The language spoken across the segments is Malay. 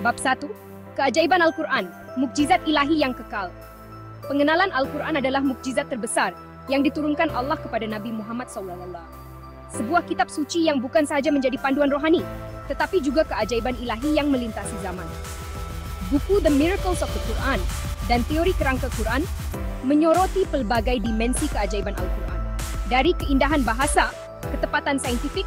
Bab 1. Keajaiban Al-Quran, mukjizat ilahi yang kekal. Pengenalan Al-Quran adalah mukjizat terbesar yang diturunkan Allah kepada Nabi Muhammad SAW. Sebuah kitab suci yang bukan sahaja menjadi panduan rohani, tetapi juga keajaiban ilahi yang melintasi zaman. Buku The Miracles of the Quran dan teori kerangka Quran menyoroti pelbagai dimensi keajaiban Al-Quran. Dari keindahan bahasa, ketepatan saintifik,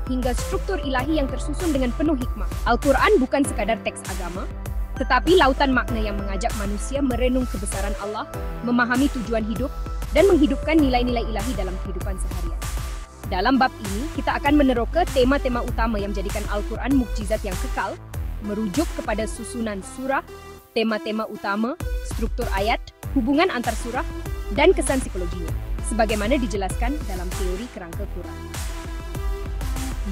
hingga struktur ilahi yang tersusun dengan penuh hikmah. Al-Quran bukan sekadar teks agama, tetapi lautan makna yang mengajak manusia merenung kebesaran Allah, memahami tujuan hidup, dan menghidupkan nilai-nilai ilahi dalam kehidupan seharian. Dalam bab ini, kita akan meneroka tema-tema utama yang menjadikan Al-Quran mukjizat yang kekal, merujuk kepada susunan surah, tema-tema utama, struktur ayat, hubungan antar surah, dan kesan psikologinya, sebagaimana dijelaskan dalam teori kerangka Quran.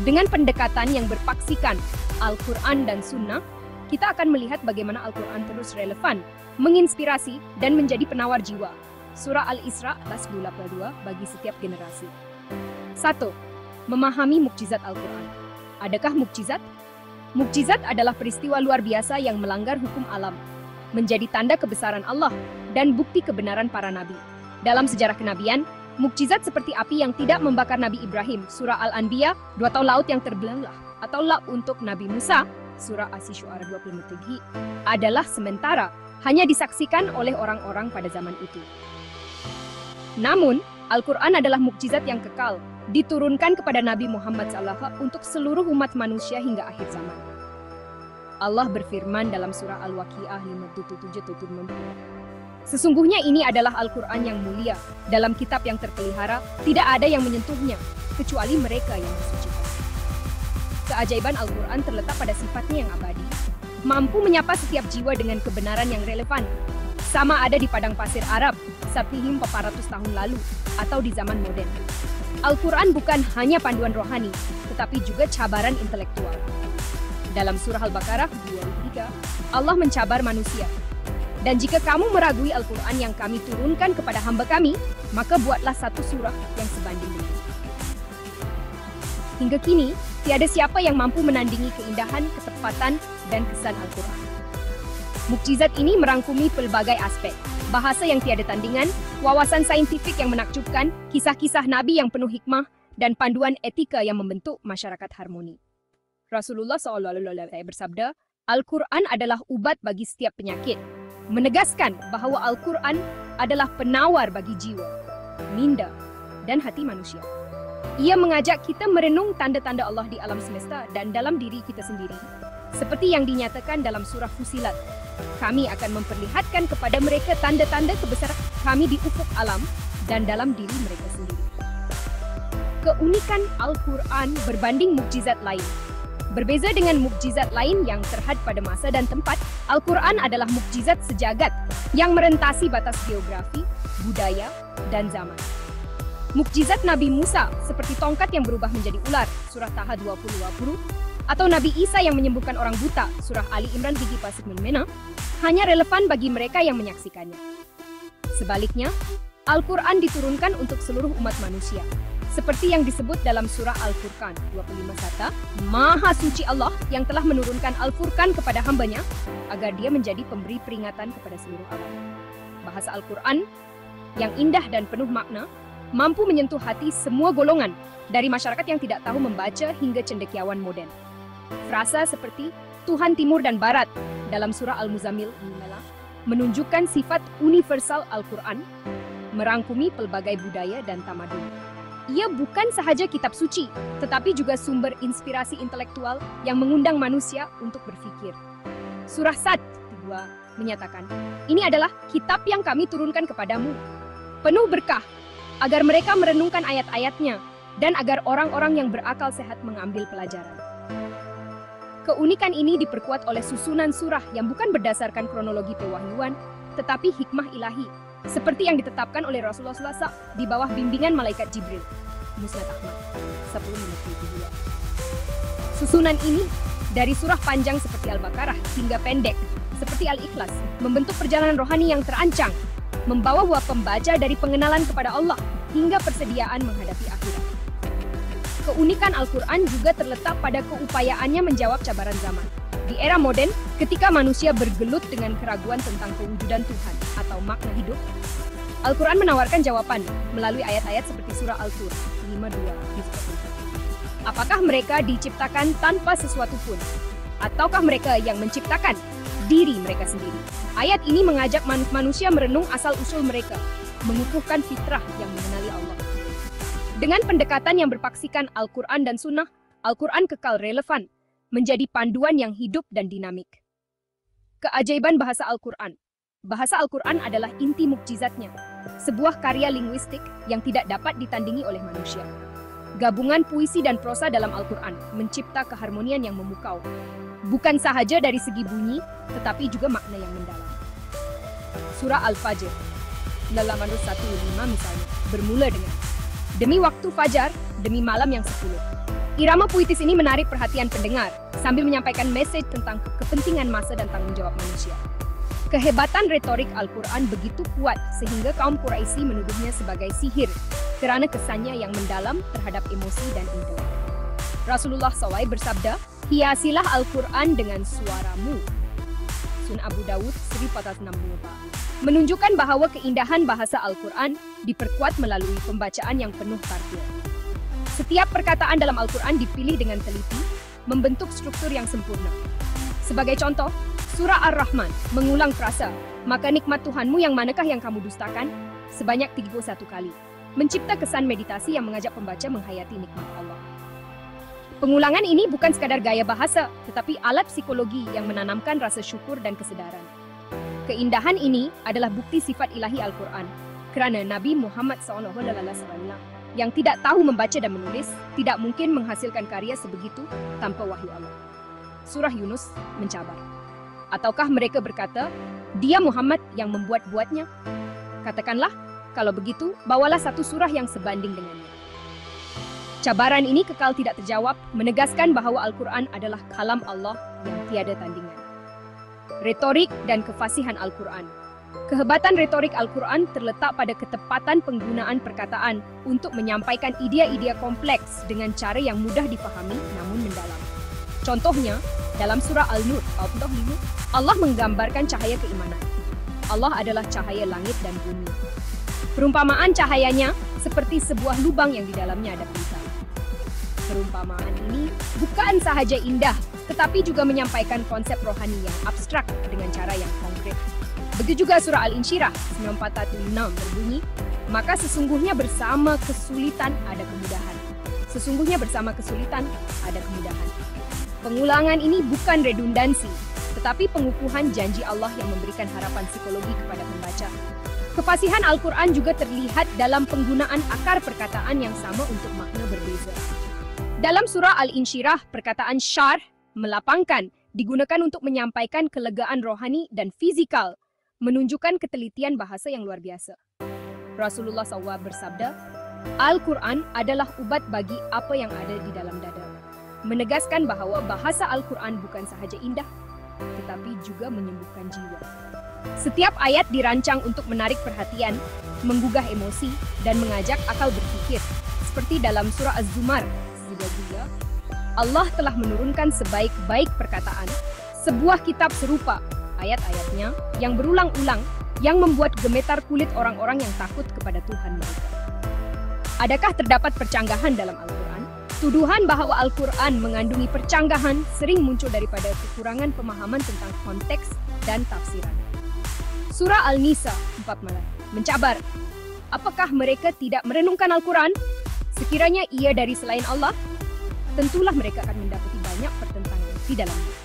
Dengan pendekatan yang berpaksikan Al-Quran dan Sunnah, kita akan melihat bagaimana Al-Quran terus relevan, menginspirasi, dan menjadi penawar jiwa. Surah Al-Isra ayat 22 bagi setiap generasi. 1. Memahami mukjizat Al-Quran. Adakah mukjizat? Mukjizat adalah peristiwa luar biasa yang melanggar hukum alam, menjadi tanda kebesaran Allah, dan bukti kebenaran para nabi. Dalam sejarah kenabian, mukjizat seperti api yang tidak membakar Nabi Ibrahim, Surah Al-Anbiya, 2 atau laut yang terbelah, atau la untuk Nabi Musa, Surah Asy-Syu'ara 23, adalah sementara, hanya disaksikan oleh orang-orang pada zaman itu. Namun, Al-Quran adalah mukjizat yang kekal, diturunkan kepada Nabi Muhammad SAW untuk seluruh umat manusia hingga akhir zaman. Allah berfirman dalam Surah Al-Waqiah 57-60. Sesungguhnya ini adalah Al-Quran yang mulia. Dalam kitab yang terpelihara, tidak ada yang menyentuhnya, kecuali mereka yang disucikan. Keajaiban Al-Quran terletak pada sifatnya yang abadi, mampu menyapa setiap jiwa dengan kebenaran yang relevan. Sama ada di padang pasir Arab, Sapihim 400 tahun lalu, atau di zaman modern. Al-Quran bukan hanya panduan rohani, tetapi juga cabaran intelektual. Dalam Surah Al-Baqarah 23, Allah mencabar manusia. Dan jika kamu meragui Al-Quran yang kami turunkan kepada hamba kami, maka buatlah satu surah yang sebanding dengan. Hingga kini, tiada siapa yang mampu menandingi keindahan, ketepatan, dan kesan Al-Quran. Mukjizat ini merangkumi pelbagai aspek, bahasa yang tiada tandingan, wawasan saintifik yang menakjubkan, kisah-kisah Nabi yang penuh hikmah, dan panduan etika yang membentuk masyarakat harmoni. Rasulullah SAW bersabda, Al-Quran adalah ubat bagi setiap penyakit, menegaskan bahwa Al-Quran adalah penawar bagi jiwa, minda, dan hati manusia. Ia mengajak kita merenung tanda-tanda Allah di alam semesta dan dalam diri kita sendiri. Seperti yang dinyatakan dalam surah Fusilat, kami akan memperlihatkan kepada mereka tanda-tanda kebesaran kami di ufuk alam dan dalam diri mereka sendiri. Keunikan Al-Quran berbanding mukjizat lain. Berbeza dengan mukjizat lain yang terhad pada masa dan tempat, Al-Quran adalah mukjizat sejagat yang merentasi batas geografi, budaya, dan zaman. Mukjizat Nabi Musa seperti tongkat yang berubah menjadi ular, Surah Taha 20, atau Nabi Isa yang menyembuhkan orang buta, Surah Ali Imran 3, hanya relevan bagi mereka yang menyaksikannya. Sebaliknya, Al-Quran diturunkan untuk seluruh umat manusia. Seperti yang disebut dalam surah Al-Furqan 25, Maha Suci Allah yang telah menurunkan Al-Furqan kepada hambanya agar dia menjadi pemberi peringatan kepada seluruh alam. Bahasa Al-Quran yang indah dan penuh makna mampu menyentuh hati semua golongan, dari masyarakat yang tidak tahu membaca hingga cendekiawan modern. Frasa seperti Tuhan Timur dan Barat dalam surah Al-Muzammil menunjukkan sifat universal Al-Quran, merangkumi pelbagai budaya dan tamadun. Ia bukan sahaja kitab suci, tetapi juga sumber inspirasi intelektual yang mengundang manusia untuk berpikir. Surah Sad 2 menyatakan, ini adalah kitab yang kami turunkan kepadamu, penuh berkah, agar mereka merenungkan ayat-ayatnya, dan agar orang-orang yang berakal sehat mengambil pelajaran. Keunikan ini diperkuat oleh susunan surah yang bukan berdasarkan kronologi pewahyuan, tetapi hikmah ilahi, seperti yang ditetapkan oleh Rasulullah SAW di bawah bimbingan Malaikat Jibril. Musnad Ahmad 10:52. Susunan ini, dari surah panjang seperti Al-Baqarah hingga pendek seperti Al-Ikhlas, membentuk perjalanan rohani yang terancang, membawa pembaca dari pengenalan kepada Allah hingga persediaan menghadapi akhirat. Keunikan Al-Quran juga terletak pada keupayaannya menjawab cabaran zaman. Di era modern, ketika manusia bergelut dengan keraguan tentang kewujudan Tuhan atau makna hidup, Al-Quran menawarkan jawaban melalui ayat-ayat seperti surah Al-Tur 52. Apakah mereka diciptakan tanpa sesuatu pun? Ataukah mereka yang menciptakan diri mereka sendiri? Ayat ini mengajak manusia merenung asal-usul mereka, mengukuhkan fitrah yang mengenali Allah. Dengan pendekatan yang berpaksikan Al-Quran dan Sunnah, Al-Quran kekal relevan, menjadi panduan yang hidup dan dinamik. Keajaiban bahasa Al-Quran. Bahasa Al-Quran adalah inti mukjizatnya, sebuah karya linguistik yang tidak dapat ditandingi oleh manusia. Gabungan puisi dan prosa dalam Al-Quran mencipta keharmonian yang memukau, bukan sahaja dari segi bunyi, tetapi juga makna yang mendalam. Surah Al-Fajr, halaman 105 misalnya, bermula dengan demi waktu fajar, demi malam yang 10. Irama puitis ini menarik perhatian pendengar, sambil menyampaikan mesej tentang kepentingan masa dan tanggung jawab manusia. Kehebatan retorik Al-Quran begitu kuat sehingga kaum Quraisy menuduhnya sebagai sihir, kerana kesannya yang mendalam terhadap emosi dan intelek. Rasulullah SAW bersabda, hiasilah Al-Quran dengan suaramu. Sunan Abu Dawud 1464. Menunjukkan bahwa keindahan bahasa Al-Quran diperkuat melalui pembacaan yang penuh tartil. Setiap perkataan dalam Al-Quran dipilih dengan teliti, membentuk struktur yang sempurna. Sebagai contoh, surah Ar-Rahman mengulang frasa, maka nikmat Tuhanmu yang manakah yang kamu dustakan, sebanyak 31 kali, mencipta kesan meditasi yang mengajak pembaca menghayati nikmat Allah. Pengulangan ini bukan sekadar gaya bahasa, tetapi alat psikologi yang menanamkan rasa syukur dan kesedaran. Keindahan ini adalah bukti sifat ilahi Al-Quran, kerana Nabi Muhammad SAW yang tidak tahu membaca dan menulis, tidak mungkin menghasilkan karya sebegitu tanpa wahyu Allah. Surah Yunus mencabar. Ataukah mereka berkata, dia Muhammad yang membuat-buatnya? Katakanlah, kalau begitu, bawalah satu surah yang sebanding dengannya. Cabaran ini kekal tidak terjawab, menegaskan bahwa Al-Quran adalah kalam Allah yang tiada tandingan. Retorik dan kefasihan Al-Quran. Kehebatan retorik Al-Quran terletak pada ketepatan penggunaan perkataan untuk menyampaikan idea-idea kompleks dengan cara yang mudah difahami namun mendalam. Contohnya, dalam surah Al-Nur, Allah menggambarkan cahaya keimanan. Allah adalah cahaya langit dan bumi. Perumpamaan cahayanya seperti sebuah lubang yang di dalamnya ada perisai. Perumpamaan ini bukan sahaja indah, tetapi juga menyampaikan konsep rohani yang abstrak dengan cara yang konkret. Begitu juga surah Al-Insyirah 9416 berbunyi, maka sesungguhnya bersama kesulitan ada kemudahan. Sesungguhnya bersama kesulitan ada kemudahan. Pengulangan ini bukan redundansi, tetapi pengukuhan janji Allah yang memberikan harapan psikologi kepada pembaca. Kefasihan Al-Quran juga terlihat dalam penggunaan akar perkataan yang sama untuk makna berbeza. Dalam surah Al-Insyirah, perkataan syarh, melapangkan, digunakan untuk menyampaikan kelegaan rohani dan fizikal, menunjukkan ketelitian bahasa yang luar biasa. Rasulullah SAW bersabda, Al-Quran adalah ubat bagi apa yang ada di dalam dada. Menegaskan bahawa bahasa Al-Quran bukan sahaja indah, tetapi juga menyembuhkan jiwa. Setiap ayat dirancang untuk menarik perhatian, menggugah emosi, dan mengajak akal berpikir. Seperti dalam surah Az-Zumar, Allah telah menurunkan sebaik-baik perkataan, sebuah kitab serupa, ayat-ayatnya yang berulang-ulang, yang membuat gemetar kulit orang-orang yang takut kepada Tuhan mereka. Adakah terdapat percanggahan dalam Al-Quran? Tuduhan bahwa Al-Quran mengandungi percanggahan sering muncul daripada kekurangan pemahaman tentang konteks dan tafsiran. Surah Al-Nisa 4 mencabar, apakah mereka tidak merenungkan Al-Quran? Sekiranya ia dari selain Allah, tentulah mereka akan mendapati banyak pertentangan di dalamnya.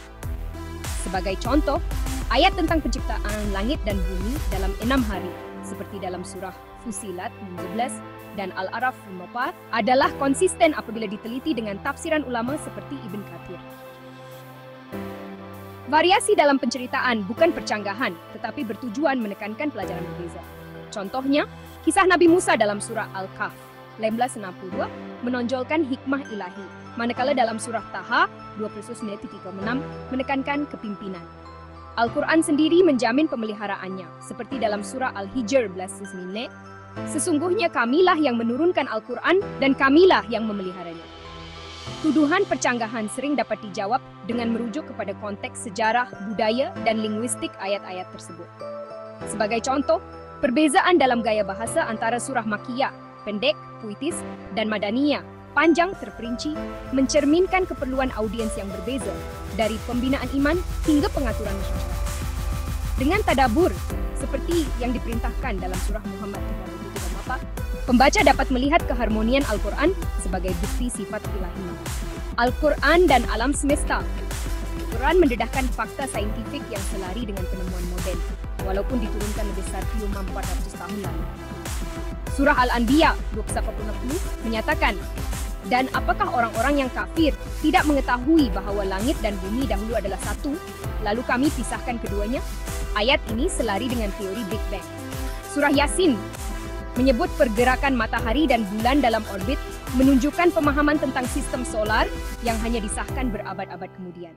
Sebagai contoh, ayat tentang penciptaan langit dan bumi dalam 6 hari, seperti dalam surah Fusilat 11 dan Al-Araf 54, adalah konsisten apabila diteliti dengan tafsiran ulama seperti Ibn Kathir. Variasi dalam penceritaan bukan percanggahan, tetapi bertujuan menekankan pelajaran berbeza. Contohnya, kisah Nabi Musa dalam surah Al-Kahf 1562 menonjolkan hikmah ilahi, manakala dalam surah Taha 26 menekankan kepimpinan. Al-Quran sendiri menjamin pemeliharaannya, seperti dalam surah Al-Hijr 11 sesungguhnya kamilah yang menurunkan Al-Quran dan kamilah yang memeliharanya. Tuduhan percanggahan sering dapat dijawab dengan merujuk kepada konteks sejarah, budaya, dan linguistik ayat-ayat tersebut. Sebagai contoh, perbezaan dalam gaya bahasa antara surah Makkiyah, pendek, puitis, dan Madaniyah, panjang, terperinci, mencerminkan keperluan audiens yang berbeza, dari pembinaan iman hingga pengaturan masyarakat. Dengan tadabur, seperti yang diperintahkan dalam surah Muhammad 33, pembaca dapat melihat keharmonian Al-Quran sebagai bukti sifat ilahi. Al-Quran dan alam semesta. Al-Quran mendedahkan fakta saintifik yang selari dengan penemuan modern, walaupun diturunkan lebih 1.400 tahun lalu. Surah Al-Anbiya 21:60 menyatakan, dan apakah orang-orang yang kafir tidak mengetahui bahwa langit dan bumi dahulu adalah satu, lalu kami pisahkan keduanya? Ayat ini selari dengan teori Big Bang. Surah Yasin menyebut pergerakan matahari dan bulan dalam orbit, menunjukkan pemahaman tentang sistem solar yang hanya disahkan berabad-abad kemudian.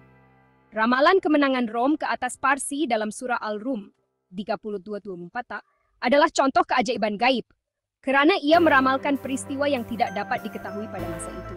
Ramalan kemenangan Rom ke atas Parsi dalam surah Al-Rum 32:24 adalah contoh keajaiban gaib, kerana ia meramalkan peristiwa yang tidak dapat diketahui pada masa itu.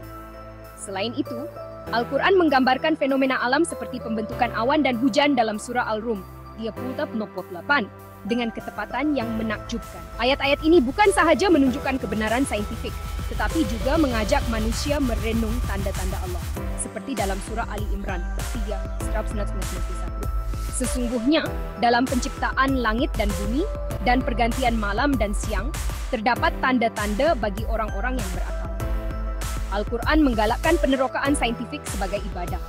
Selain itu, Al-Quran menggambarkan fenomena alam seperti pembentukan awan dan hujan dalam surah Al-Rum 30:8 dengan ketepatan yang menakjubkan. Ayat-ayat ini bukan sahaja menunjukkan kebenaran saintifik, tetapi juga mengajak manusia merenung tanda-tanda Allah, seperti dalam surah Ali Imran 3:191. Sesungguhnya, dalam penciptaan langit dan bumi, dan pergantian malam dan siang, terdapat tanda-tanda bagi orang-orang yang berakal. Al-Quran menggalakkan penerokaan saintifik sebagai ibadah,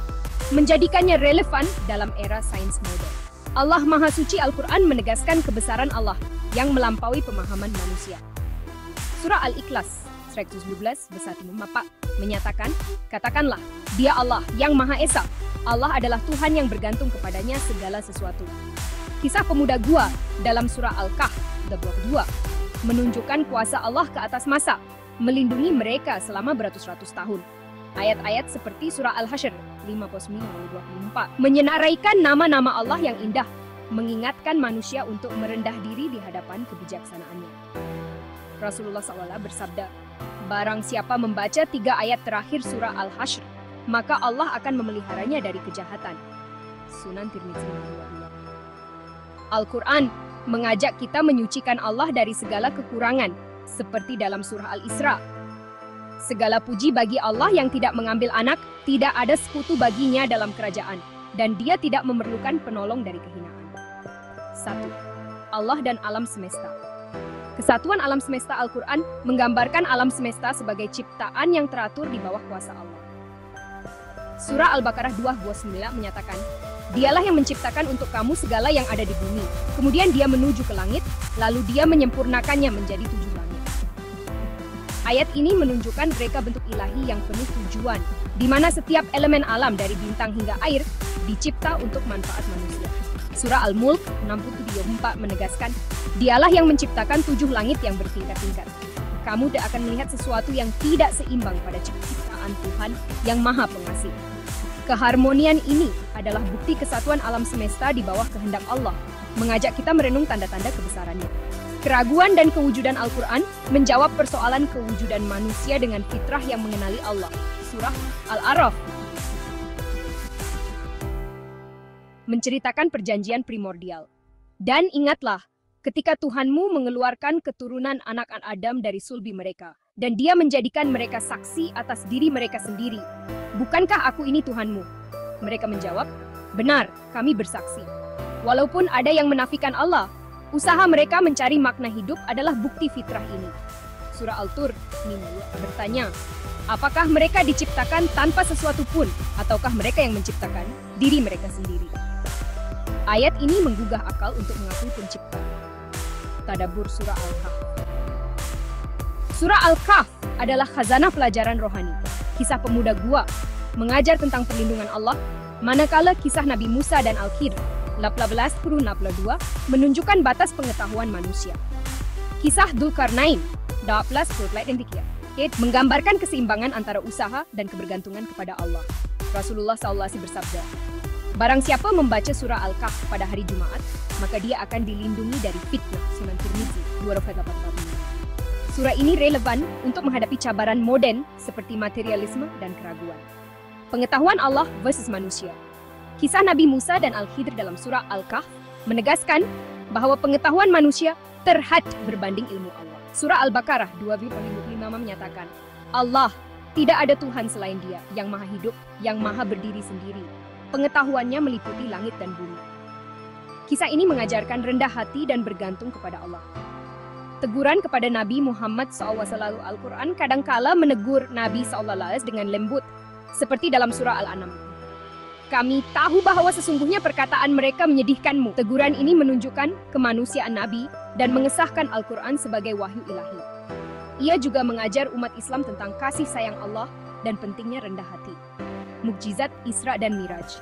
menjadikannya relevan dalam era sains modern. Allah Maha Suci Al-Quran menegaskan kebesaran Allah yang melampaui pemahaman manusia. Surah Al-Ikhlas 112:1 menyatakan, katakanlah, Dia Allah yang Maha Esa. Allah adalah Tuhan yang bergantung kepadanya segala sesuatu. Kisah pemuda gua dalam surah Al-Kahf 22 menunjukkan kuasa Allah ke atas masa, melindungi mereka selama beratus-ratus tahun. Ayat-ayat seperti surah Al-Hasyr 59:24 menyenaraikan nama-nama Allah yang indah, mengingatkan manusia untuk merendah diri di hadapan kebijaksanaannya. Rasulullah SAW bersabda, barang siapa membaca 3 ayat terakhir surah Al-Hasyr, maka Allah akan memeliharanya dari kejahatan. Sunan Tirmizi 22. Al-Quran mengajak kita menyucikan Allah dari segala kekurangan, seperti dalam surah Al-Isra. Segala puji bagi Allah yang tidak mengambil anak, tidak ada sekutu baginya dalam kerajaan, dan Dia tidak memerlukan penolong dari kehinaan. 1. Allah dan alam semesta. Kesatuan alam semesta Al-Quran menggambarkan alam semesta sebagai ciptaan yang teratur di bawah kuasa Allah. Surah Al-Baqarah 2:29 menyatakan, Dialah yang menciptakan untuk kamu segala yang ada di bumi. Kemudian Dia menuju ke langit, lalu Dia menyempurnakannya menjadi 7 langit. Ayat ini menunjukkan reka bentuk ilahi yang penuh tujuan, di mana setiap elemen alam dari bintang hingga air dicipta untuk manfaat manusia. Surah Al-Mulk 67:4 menegaskan, Dialah yang menciptakan 7 langit yang bertingkat-tingkat. Kamu tidak akan melihat sesuatu yang tidak seimbang pada ciptaan Tuhan yang Maha Pengasih. Keharmonian ini adalah bukti kesatuan alam semesta di bawah kehendak Allah, mengajak kita merenung tanda-tanda kebesarannya. Keraguan dan kewujudan Al-Quran menjawab persoalan kewujudan manusia dengan fitrah yang mengenali Allah. Surah Al-A'raf menceritakan perjanjian primordial. Dan ingatlah, ketika Tuhanmu mengeluarkan keturunan anak Adam dari sulbi mereka, dan Dia menjadikan mereka saksi atas diri mereka sendiri. Bukankah aku ini Tuhanmu? Mereka menjawab, benar, kami bersaksi. Walaupun ada yang menafikan Allah, usaha mereka mencari makna hidup adalah bukti fitrah ini. Surah Al-Tur bertanya, apakah mereka diciptakan tanpa sesuatu pun, ataukah mereka yang menciptakan diri mereka sendiri? Ayat ini menggugah akal untuk mengakui pencipta. Tadabbur Surah Al-Kahf. Surah Al-Kahf adalah khazanah pelajaran rohani. Kisah pemuda gua mengajar tentang perlindungan Allah, manakala kisah Nabi Musa dan Al-Khidr 18:62 menunjukkan batas pengetahuan manusia. Kisah Dzulkarnain 12:4 menggambarkan keseimbangan antara usaha dan kebergantungan kepada Allah. Rasulullah SAW bersabda, barang siapa membaca surah Al-Kahf pada hari Jumaat, maka dia akan dilindungi dari fitnah. Sunan Tirmizi 2/8. Surah ini relevan untuk menghadapi cabaran moden seperti materialisme dan keraguan. Pengetahuan Allah versus manusia. Kisah Nabi Musa dan Al-Khidr dalam surah Al-Kahf menegaskan bahwa pengetahuan manusia terhad berbanding ilmu Allah. Surah Al-Baqarah 2:55 menyatakan, Allah, tidak ada Tuhan selain Dia yang maha hidup, yang maha berdiri sendiri. Pengetahuannya meliputi langit dan bumi. Kisah ini mengajarkan rendah hati dan bergantung kepada Allah. Teguran kepada Nabi Muhammad SAW Al-Quran kadangkala menegur Nabi SAW dengan lembut, seperti dalam surah Al-An'am. Kami tahu bahwa sesungguhnya perkataan mereka menyedihkanmu. Teguran ini menunjukkan kemanusiaan Nabi dan mengesahkan Al-Quran sebagai wahyu ilahi. Ia juga mengajar umat Islam tentang kasih sayang Allah dan pentingnya rendah hati. Mukjizat Isra dan Miraj.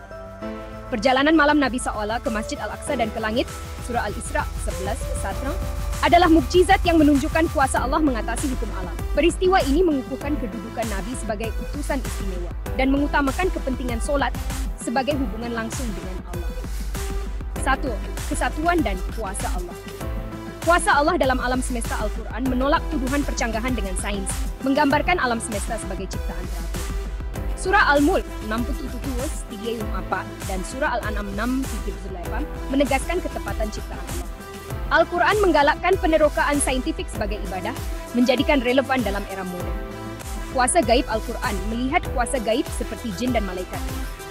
Perjalanan malam Nabi SAW ke Masjid Al-Aqsa dan ke langit, surah Al-Isra 11:1, adalah mukjizat yang menunjukkan kuasa Allah mengatasi hukum alam. Peristiwa ini mengukuhkan kedudukan Nabi sebagai utusan istimewa dan mengutamakan kepentingan solat sebagai hubungan langsung dengan Allah. 1. Kesatuan dan kuasa Allah. Kuasa Allah dalam alam semesta Al-Quran menolak tuduhan percanggahan dengan sains, menggambarkan alam semesta sebagai ciptaan teratur. Surah Al-Mulk 6:3-4 dan surah Al-An'am 6:8 menegaskan ketepatan ciptaan Allah. Al-Quran menggalakkan penerokaan saintifik sebagai ibadah, menjadikan relevan dalam era modern. Kuasa gaib Al-Quran melihat kuasa gaib seperti jin dan malaikat.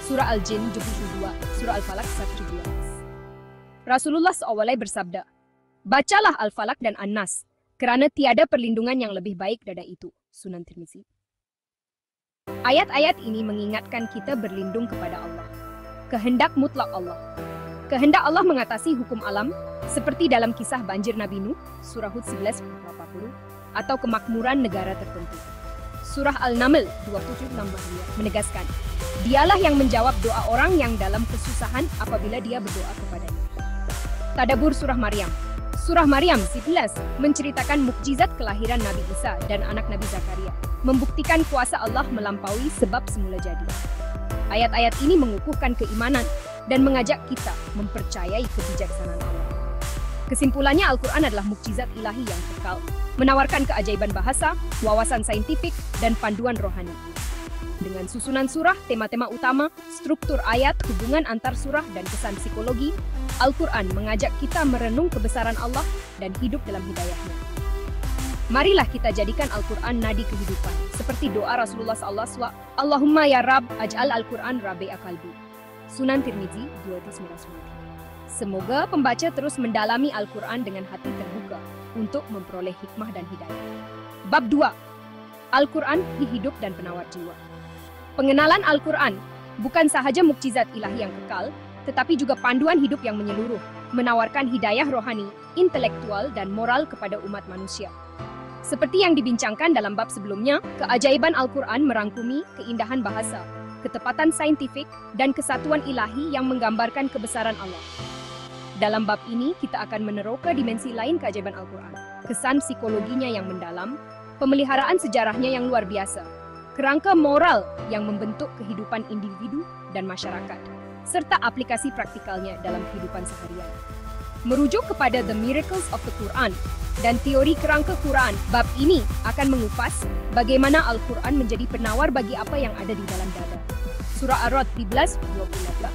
Surah Al-Jin 72, surah Al-Falaq 1:12. Rasulullah SAW bersabda, bacalah Al-Falaq dan An-Nas, kerana tiada perlindungan yang lebih baik daripada itu. Sunan Tirmizi. Ayat-ayat ini mengingatkan kita berlindung kepada Allah. Kehendak mutlak Allah. Kehendak Allah mengatasi hukum alam, seperti dalam kisah banjir Nabi Nuh, surah Hud 11:40, atau kemakmuran negara tertentu. Surah Al-Naml 27:62 menegaskan, dialah yang menjawab doa orang yang dalam kesusahan apabila dia berdoa kepadanya. Tadabbur surah Maryam. Surah Maryam 11 menceritakan mukjizat kelahiran Nabi Isa dan anak Nabi Zakaria, membuktikan kuasa Allah melampaui sebab semula jadi. Ayat-ayat ini mengukuhkan keimanan dan mengajak kita mempercayai kebijaksanaan Allah. Kesimpulannya, Al-Quran adalah mukjizat ilahi yang kekal, menawarkan keajaiban bahasa, wawasan saintifik, dan panduan rohani. Dengan susunan surah, tema-tema utama, struktur ayat, hubungan antar surah, dan kesan psikologi, Al-Quran mengajak kita merenung kebesaran Allah dan hidup dalam hidayahnya. Marilah kita jadikan Al-Quran nadi kehidupan, seperti doa Rasulullah SAW, Allahumma ya Rab, aj'al Al-Quran rabi'a qalbi. Sunan Tirmizi 299. Semoga pembaca terus mendalami Al-Quran dengan hati terbuka untuk memperoleh hikmah dan hidayah. Bab 2. Al-Quran, hidup dan penawar jiwa. Pengenalan Al-Quran bukan sahaja mukjizat ilahi yang kekal, tetapi juga panduan hidup yang menyeluruh, menawarkan hidayah rohani, intelektual, dan moral kepada umat manusia. Seperti yang dibincangkan dalam bab sebelumnya, keajaiban Al-Quran merangkumi keindahan bahasa, ketepatan saintifik, dan kesatuan ilahi yang menggambarkan kebesaran Allah. Dalam bab ini, kita akan meneroka dimensi lain keajaiban Al-Quran, kesan psikologinya yang mendalam, pemeliharaan sejarahnya yang luar biasa, kerangka moral yang membentuk kehidupan individu dan masyarakat, serta aplikasi praktikalnya dalam kehidupan seharian. Merujuk kepada The Miracles of the Quran dan teori kerangka Quran, bab ini akan mengupas bagaimana Al-Quran menjadi penawar bagi apa yang ada di dalam dada. Surah Ar-Ra'd 13:28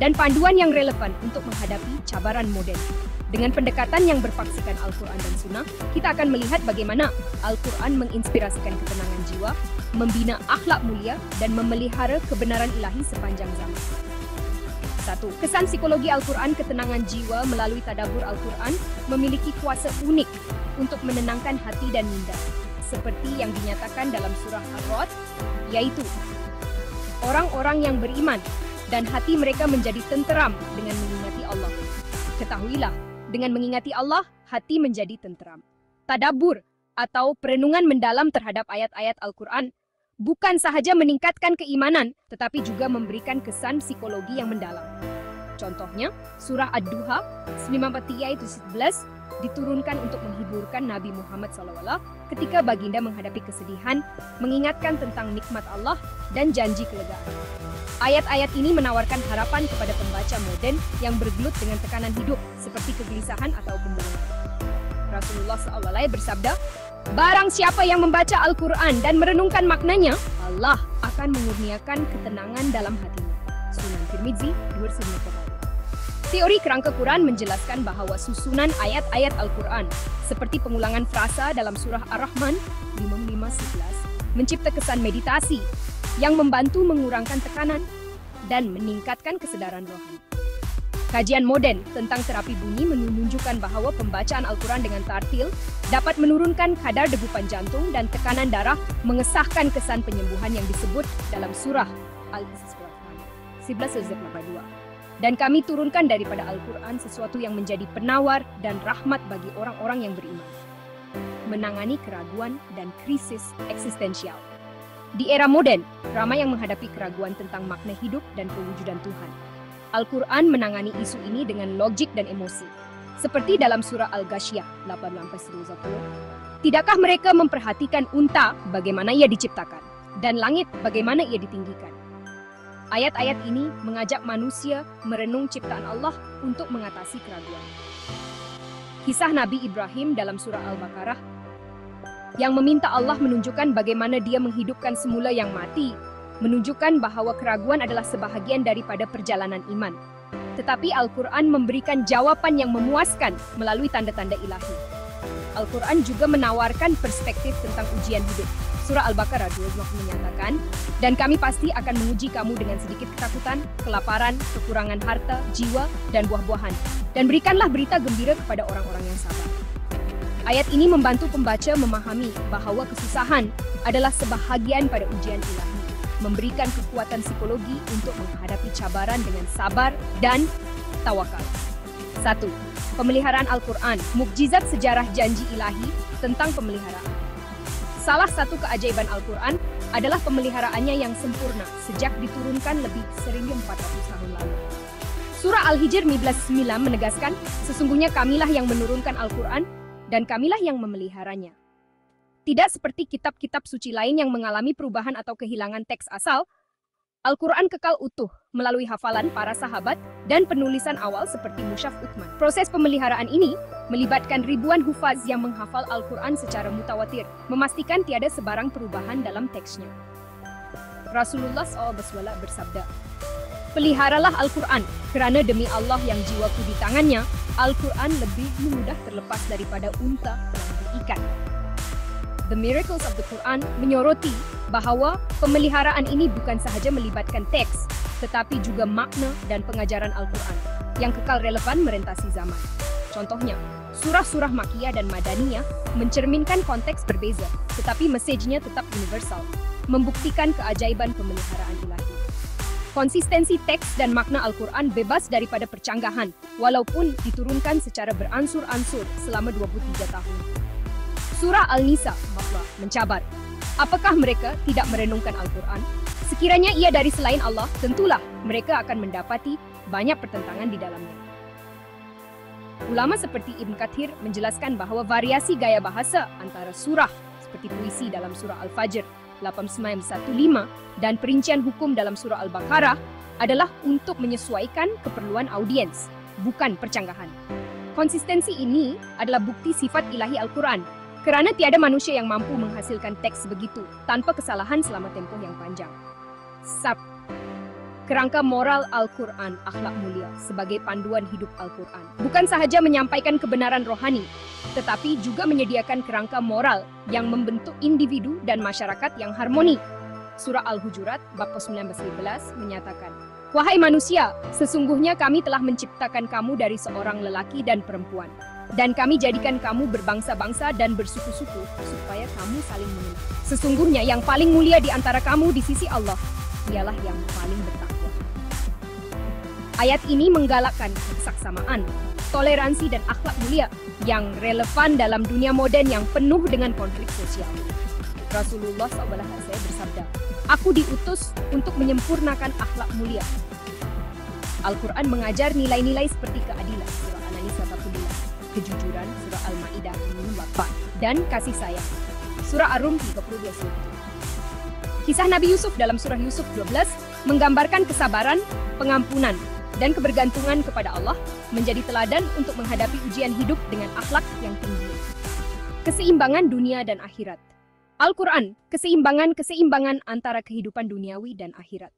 dan panduan yang relevan untuk menghadapi cabaran moden. Dengan pendekatan yang berpaksikan Al-Quran dan Sunnah, kita akan melihat bagaimana Al-Quran menginspirasikan ketenangan jiwa, membina akhlak mulia, dan memelihara kebenaran ilahi sepanjang zaman. 1. Kesan psikologi Al-Quran, ketenangan jiwa melalui tadabbur Al-Quran memiliki kuasa unik untuk menenangkan hati dan minda, seperti yang dinyatakan dalam surah Ar-Ra'd, yaitu orang-orang yang beriman dan hati mereka menjadi tenteram dengan mengingati Allah. Ketahuilah, dengan mengingati Allah, hati menjadi tenteram. Tadabbur atau perenungan mendalam terhadap ayat-ayat Al-Quran bukan sahaja meningkatkan keimanan, tetapi juga memberikan kesan psikologi yang mendalam. Contohnya, surah Ad-Duha 9:3-11 diturunkan untuk menghiburkan Nabi Muhammad SAW ketika baginda menghadapi kesedihan, mengingatkan tentang nikmat Allah dan janji kelegaan. Ayat-ayat ini menawarkan harapan kepada pembaca modern yang bergelut dengan tekanan hidup seperti kegelisahan atau kemurungan. Rasulullah SAW bersabda, Barang siapa yang membaca Al-Quran dan merenungkan maknanya, Allah akan mengurniakan ketenangan dalam hatinya. Sunan Tirmizi, 2 Teori kerangka Quran menjelaskan bahawa susunan ayat-ayat Al-Quran seperti pengulangan frasa dalam surah Ar-Rahman 55:11 mencipta kesan meditasi yang membantu mengurangkan tekanan dan meningkatkan kesedaran rohani. Kajian moden tentang terapi bunyi menunjukkan bahawa pembacaan Al-Quran dengan tartil dapat menurunkan kadar degupan jantung dan tekanan darah, mengesahkan kesan penyembuhan yang disebut dalam surah Al-Isra 11:82. Dan kami turunkan daripada Al-Quran sesuatu yang menjadi penawar dan rahmat bagi orang-orang yang beriman. Menangani keraguan dan krisis eksistensial. Di era moden, ramai yang menghadapi keraguan tentang makna hidup dan kewujudan Tuhan. Al-Quran menangani isu ini dengan logik dan emosi. Seperti dalam surah Al-Ghasyiyah 18-20. Tidakkah mereka memperhatikan unta bagaimana ia diciptakan dan langit bagaimana ia ditinggikan? Ayat-ayat ini mengajak manusia merenung ciptaan Allah untuk mengatasi keraguan. Kisah Nabi Ibrahim dalam surah Al-Baqarah yang meminta Allah menunjukkan bagaimana dia menghidupkan semula yang mati, menunjukkan bahawa keraguan adalah sebahagian daripada perjalanan iman. Tetapi Al-Quran memberikan jawapan yang memuaskan melalui tanda-tanda ilahi. Al-Quran juga menawarkan perspektif tentang ujian hidup. Surah Al-Baqarah 20 menyatakan, dan kami pasti akan menguji kamu dengan sedikit ketakutan, kelaparan, kekurangan harta, jiwa, dan buah-buahan. Dan berikanlah berita gembira kepada orang-orang yang sabar. Ayat ini membantu pembaca memahami bahawa kesusahan adalah sebahagian pada ujian ilahi, memberikan kekuatan psikologi untuk menghadapi cabaran dengan sabar dan tawakal. 1. Pemeliharaan Al-Quran, mukjizat sejarah janji ilahi tentang pemeliharaan. Salah satu keajaiban Al-Quran adalah pemeliharaannya yang sempurna sejak diturunkan lebih 1400 tahun lalu. Surah Al-Hijr 19 menegaskan, sesungguhnya kamilah yang menurunkan Al-Quran dan kamilah yang memeliharanya. Tidak seperti kitab-kitab suci lain yang mengalami perubahan atau kehilangan teks asal, Al-Quran kekal utuh melalui hafalan para sahabat dan penulisan awal seperti Mushaf Uthman. Proses pemeliharaan ini melibatkan ribuan hufaz yang menghafal Al-Quran secara mutawatir, memastikan tiada sebarang perubahan dalam teksnya. Rasulullah SAW bersabda, peliharalah Al-Quran, kerana demi Allah yang jiwaku di tangannya, Al-Quran lebih mudah terlepas daripada unta yang diikat. The Miracles of the Quran menyoroti bahawa pemeliharaan ini bukan sahaja melibatkan teks, tetapi juga makna dan pengajaran Al-Quran yang kekal relevan merentasi zaman. Contohnya, surah-surah Makkiyah dan Madaniyah mencerminkan konteks berbeza, tetapi mesejnya tetap universal, membuktikan keajaiban pemeliharaan ilahi. Konsistensi teks dan makna Al-Quran bebas daripada percanggahan, walaupun diturunkan secara beransur-ansur selama 23 tahun. Surah Al-Nisa mencabar, apakah mereka tidak merenungkan Al-Quran? Sekiranya ia dari selain Allah, tentulah mereka akan mendapati banyak pertentangan di dalamnya. Ulama seperti Ibn Kathir menjelaskan bahawa variasi gaya bahasa antara surah seperti puisi dalam surah Al-Fajr 8915 dan perincian hukum dalam surah Al-Baqarah adalah untuk menyesuaikan keperluan audiens, bukan percanggahan. Konsistensi ini adalah bukti sifat ilahi Al-Quran, kerana tiada manusia yang mampu menghasilkan teks begitu tanpa kesalahan selama tempoh yang panjang. Kerangka moral Al-Quran, akhlak mulia sebagai panduan hidup Al-Quran. Bukan sahaja menyampaikan kebenaran rohani, tetapi juga menyediakan kerangka moral yang membentuk individu dan masyarakat yang harmoni. Surah Al-Hujurat, bab 19-11 menyatakan, wahai manusia, sesungguhnya kami telah menciptakan kamu dari seorang lelaki dan perempuan. Dan kami jadikan kamu berbangsa-bangsa dan bersuku-suku supaya kamu saling mengenal. Sesungguhnya yang paling mulia di antara kamu di sisi Allah, ialah yang paling bertakwa. Ayat ini menggalakkan kesekssamaan, toleransi dan akhlak mulia yang relevan dalam dunia moden yang penuh dengan konflik sosial. Rasulullah SAW bersabda, aku diutus untuk menyempurnakan akhlak mulia. Al-Quran mengajar nilai-nilai seperti keadilan, surah An-Nisa 42, kejujuran, surah Al-Ma'idah 4, dan kasih sayang, surah Ar-Rum 32. Kisah Nabi Yusuf dalam surah Yusuf 12 menggambarkan kesabaran, pengampunan, dan kebergantungan kepada Allah menjadi teladan untuk menghadapi ujian hidup dengan akhlak yang tinggi. Keseimbangan dunia dan akhirat. Al-Quran, keseimbangan antara kehidupan duniawi dan akhirat.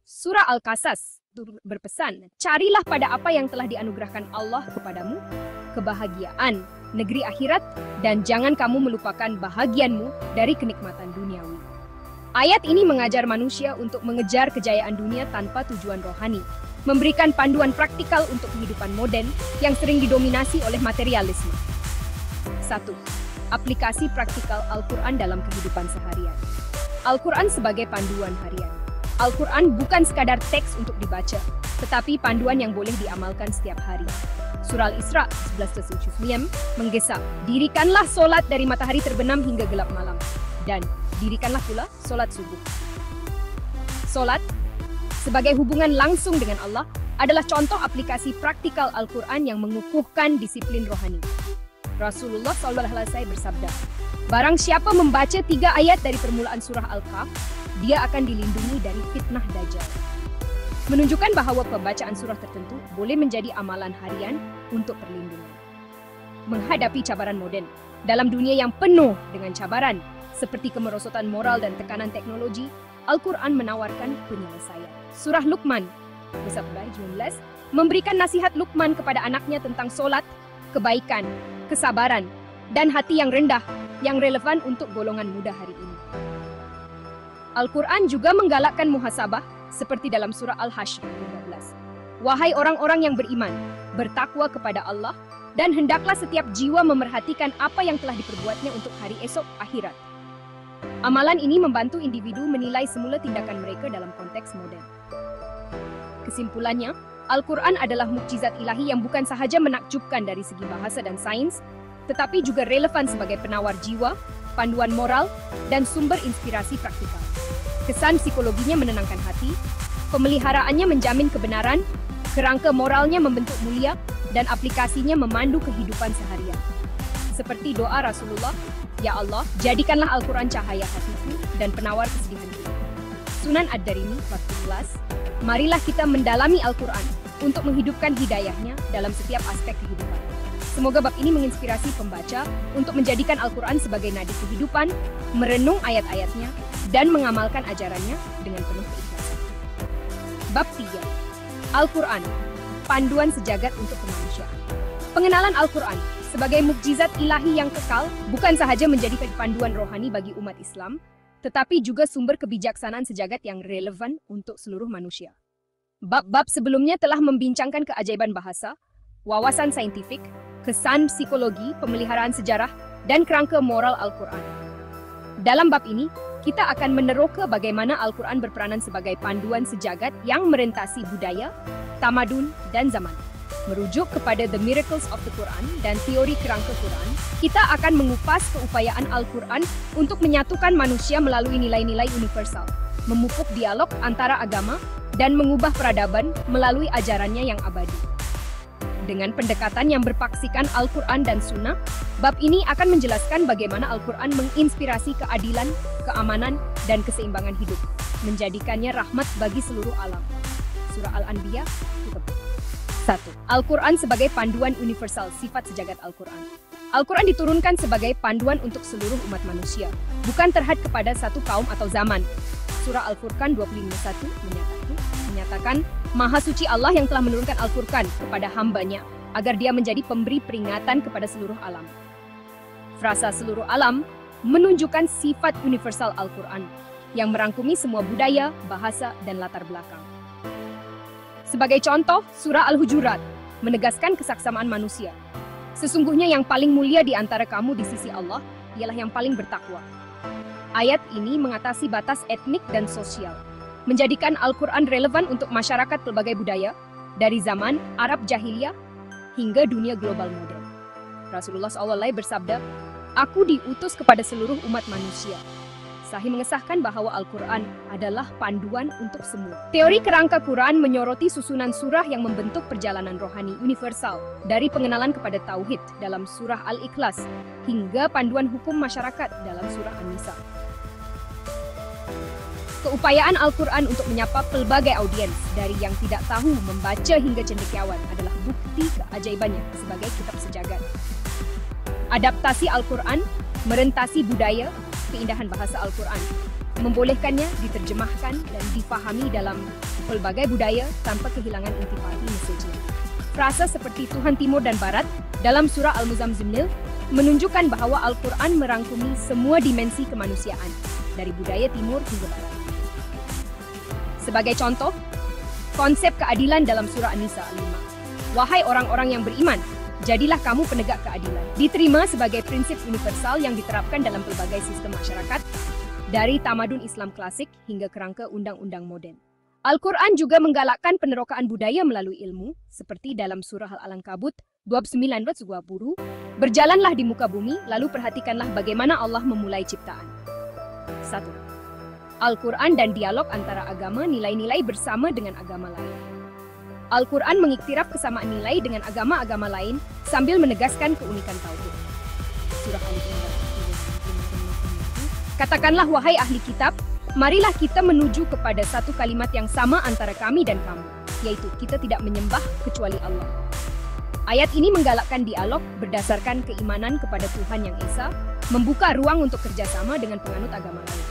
Surah Al-Qasas berpesan, carilah pada apa yang telah dianugerahkan Allah kepadamu, kebahagiaan, negeri akhirat, dan jangan kamu melupakan bahagianmu dari kenikmatan duniawi. Ayat ini mengajar manusia untuk mengejar kejayaan dunia tanpa tujuan rohani, memberikan panduan praktikal untuk kehidupan modern yang sering didominasi oleh materialisme. 1. Aplikasi praktikal Al-Quran dalam kehidupan seharian. Al-Quran sebagai panduan harian. Al-Quran bukan sekadar teks untuk dibaca, tetapi panduan yang boleh diamalkan setiap hari. Surah Al-Isra 11:9 menggesap, dirikanlah solat dari matahari terbenam hingga gelap malam, dan dirikanlah pula solat subuh. Solat, sebagai hubungan langsung dengan Allah, adalah contoh aplikasi praktikal Al-Quran yang mengukuhkan disiplin rohani. Rasulullah SAW bersabda, barang siapa membaca 3 ayat dari permulaan surah Al-Kahf, dia akan dilindungi dari fitnah Dajjal. Menunjukkan bahwa pembacaan surah tertentu boleh menjadi amalan harian untuk perlindungan. Menghadapi cabaran modern, dalam dunia yang penuh dengan cabaran, seperti kemerosotan moral dan tekanan teknologi, Al-Quran menawarkan penyelesaian. Surah Luqman, ayat 19, memberikan nasihat Luqman kepada anaknya tentang solat, kebaikan, kesabaran, dan hati yang rendah yang relevan untuk golongan muda hari ini. Al-Quran juga menggalakkan muhasabah seperti dalam surah Al-Hashr 13. Wahai orang-orang yang beriman, bertakwa kepada Allah, dan hendaklah setiap jiwa memerhatikan apa yang telah diperbuatnya untuk hari esok akhirat. Amalan ini membantu individu menilai semula tindakan mereka dalam konteks modern. Kesimpulannya, Al-Quran adalah mukjizat ilahi yang bukan sahaja menakjubkan dari segi bahasa dan sains, tetapi juga relevan sebagai penawar jiwa, panduan moral, dan sumber inspirasi praktikal. Kesan psikologinya menenangkan hati, pemeliharaannya menjamin kebenaran, kerangka moralnya membentuk mulia, dan aplikasinya memandu kehidupan seharian. Seperti doa Rasulullah, ya Allah, jadikanlah Al-Quran cahaya hatiku dan penawar kesedihanku. Sunan Ad-Darimi 14. Marilah kita mendalami Al-Quran untuk menghidupkan hidayahnya dalam setiap aspek kehidupan. Semoga bab ini menginspirasi pembaca untuk menjadikan Al-Quran sebagai nadi kehidupan, merenung ayat-ayatnya, dan mengamalkan ajarannya dengan penuh keikhlasan. Bab 3. Al-Quran, panduan sejagat untuk kemanusiaan. Pengenalan Al-Quran sebagai mukjizat ilahi yang kekal bukan sahaja menjadi panduan rohani bagi umat Islam, tetapi juga sumber kebijaksanaan sejagat yang relevan untuk seluruh manusia. Bab-bab sebelumnya telah membincangkan keajaiban bahasa, wawasan saintifik, kesan psikologi, pemeliharaan sejarah, dan kerangka moral Al-Quran. Dalam bab ini, kita akan meneroka bagaimana Al-Quran berperanan sebagai panduan sejagat yang merentasi budaya, tamadun, dan zaman. Merujuk kepada The Miracles of the Quran dan teori kerangka Quran, kita akan mengupas keupayaan Al-Quran untuk menyatukan manusia melalui nilai-nilai universal, memupuk dialog antara agama, dan mengubah peradaban melalui ajarannya yang abadi. Dengan pendekatan yang berpaksikan Al-Quran dan Sunnah, bab ini akan menjelaskan bagaimana Al-Quran menginspirasi keadilan, keamanan, dan keseimbangan hidup, menjadikannya rahmat bagi seluruh alam. Surah Al-Anbiya 1. Al-Quran sebagai panduan universal sifat sejagat Al-Quran. Al-Quran diturunkan sebagai panduan untuk seluruh umat manusia, bukan terhad kepada satu kaum atau zaman. Surah Al-Furqan 25:1 menyatakan, Maha suci Allah yang telah menurunkan Al-Furqan kepada hambanya, agar dia menjadi pemberi peringatan kepada seluruh alam. Frasa seluruh alam menunjukkan sifat universal Al-Quran, yang merangkumi semua budaya, bahasa, dan latar belakang. Sebagai contoh, surah Al-Hujurat menegaskan kesaksamaan manusia. Sesungguhnya yang paling mulia di antara kamu di sisi Allah ialah yang paling bertakwa. Ayat ini mengatasi batas etnik dan sosial, menjadikan Al-Quran relevan untuk masyarakat pelbagai budaya, dari zaman Arab Jahiliyah hingga dunia global modern. Rasulullah SAW bersabda, "Aku diutus kepada seluruh umat manusia." Sahih mengesahkan bahwa Al-Quran adalah panduan untuk semua. Teori kerangka Quran menyoroti susunan surah yang membentuk perjalanan rohani universal, dari pengenalan kepada Tauhid dalam surah Al-Ikhlas, hingga panduan hukum masyarakat dalam surah An-Nisa. Keupayaan Al-Quran untuk menyapa pelbagai audiens, dari yang tidak tahu membaca hingga cendekiawan, adalah bukti keajaibannya sebagai kitab sejagat. Adaptasi Al-Quran, merentasi budaya, keindahan bahasa Al-Quran, membolehkannya diterjemahkan dan difahami dalam pelbagai budaya tanpa kehilangan intipati mesejnya. Frasa seperti Tuhan Timur dan Barat dalam surah Al-Muzammil menunjukkan bahwa Al-Quran merangkumi semua dimensi kemanusiaan, dari budaya timur hingga barat. Sebagai contoh, konsep keadilan dalam surah An-Nisa 5. Wahai orang-orang yang beriman, jadilah kamu penegak keadilan. Diterima sebagai prinsip universal yang diterapkan dalam pelbagai sistem masyarakat, dari tamadun Islam klasik hingga kerangka undang-undang moden. Al-Quran juga menggalakkan penerokaan budaya melalui ilmu, seperti dalam surah Al-Ankabut 29-20, berjalanlah di muka bumi, lalu perhatikanlah bagaimana Allah memulai ciptaan. 1. Al-Quran dan dialog antara agama, nilai-nilai bersama dengan agama lain. Al-Quran mengiktiraf kesamaan nilai dengan agama-agama lain sambil menegaskan keunikan tauhid. Surah Al-Imran. Katakanlah wahai ahli kitab, marilah kita menuju kepada satu kalimat yang sama antara kami dan kamu, yaitu kita tidak menyembah kecuali Allah. Ayat ini menggalakkan dialog berdasarkan keimanan kepada Tuhan Yang Esa, membuka ruang untuk kerjasama dengan penganut agama lain.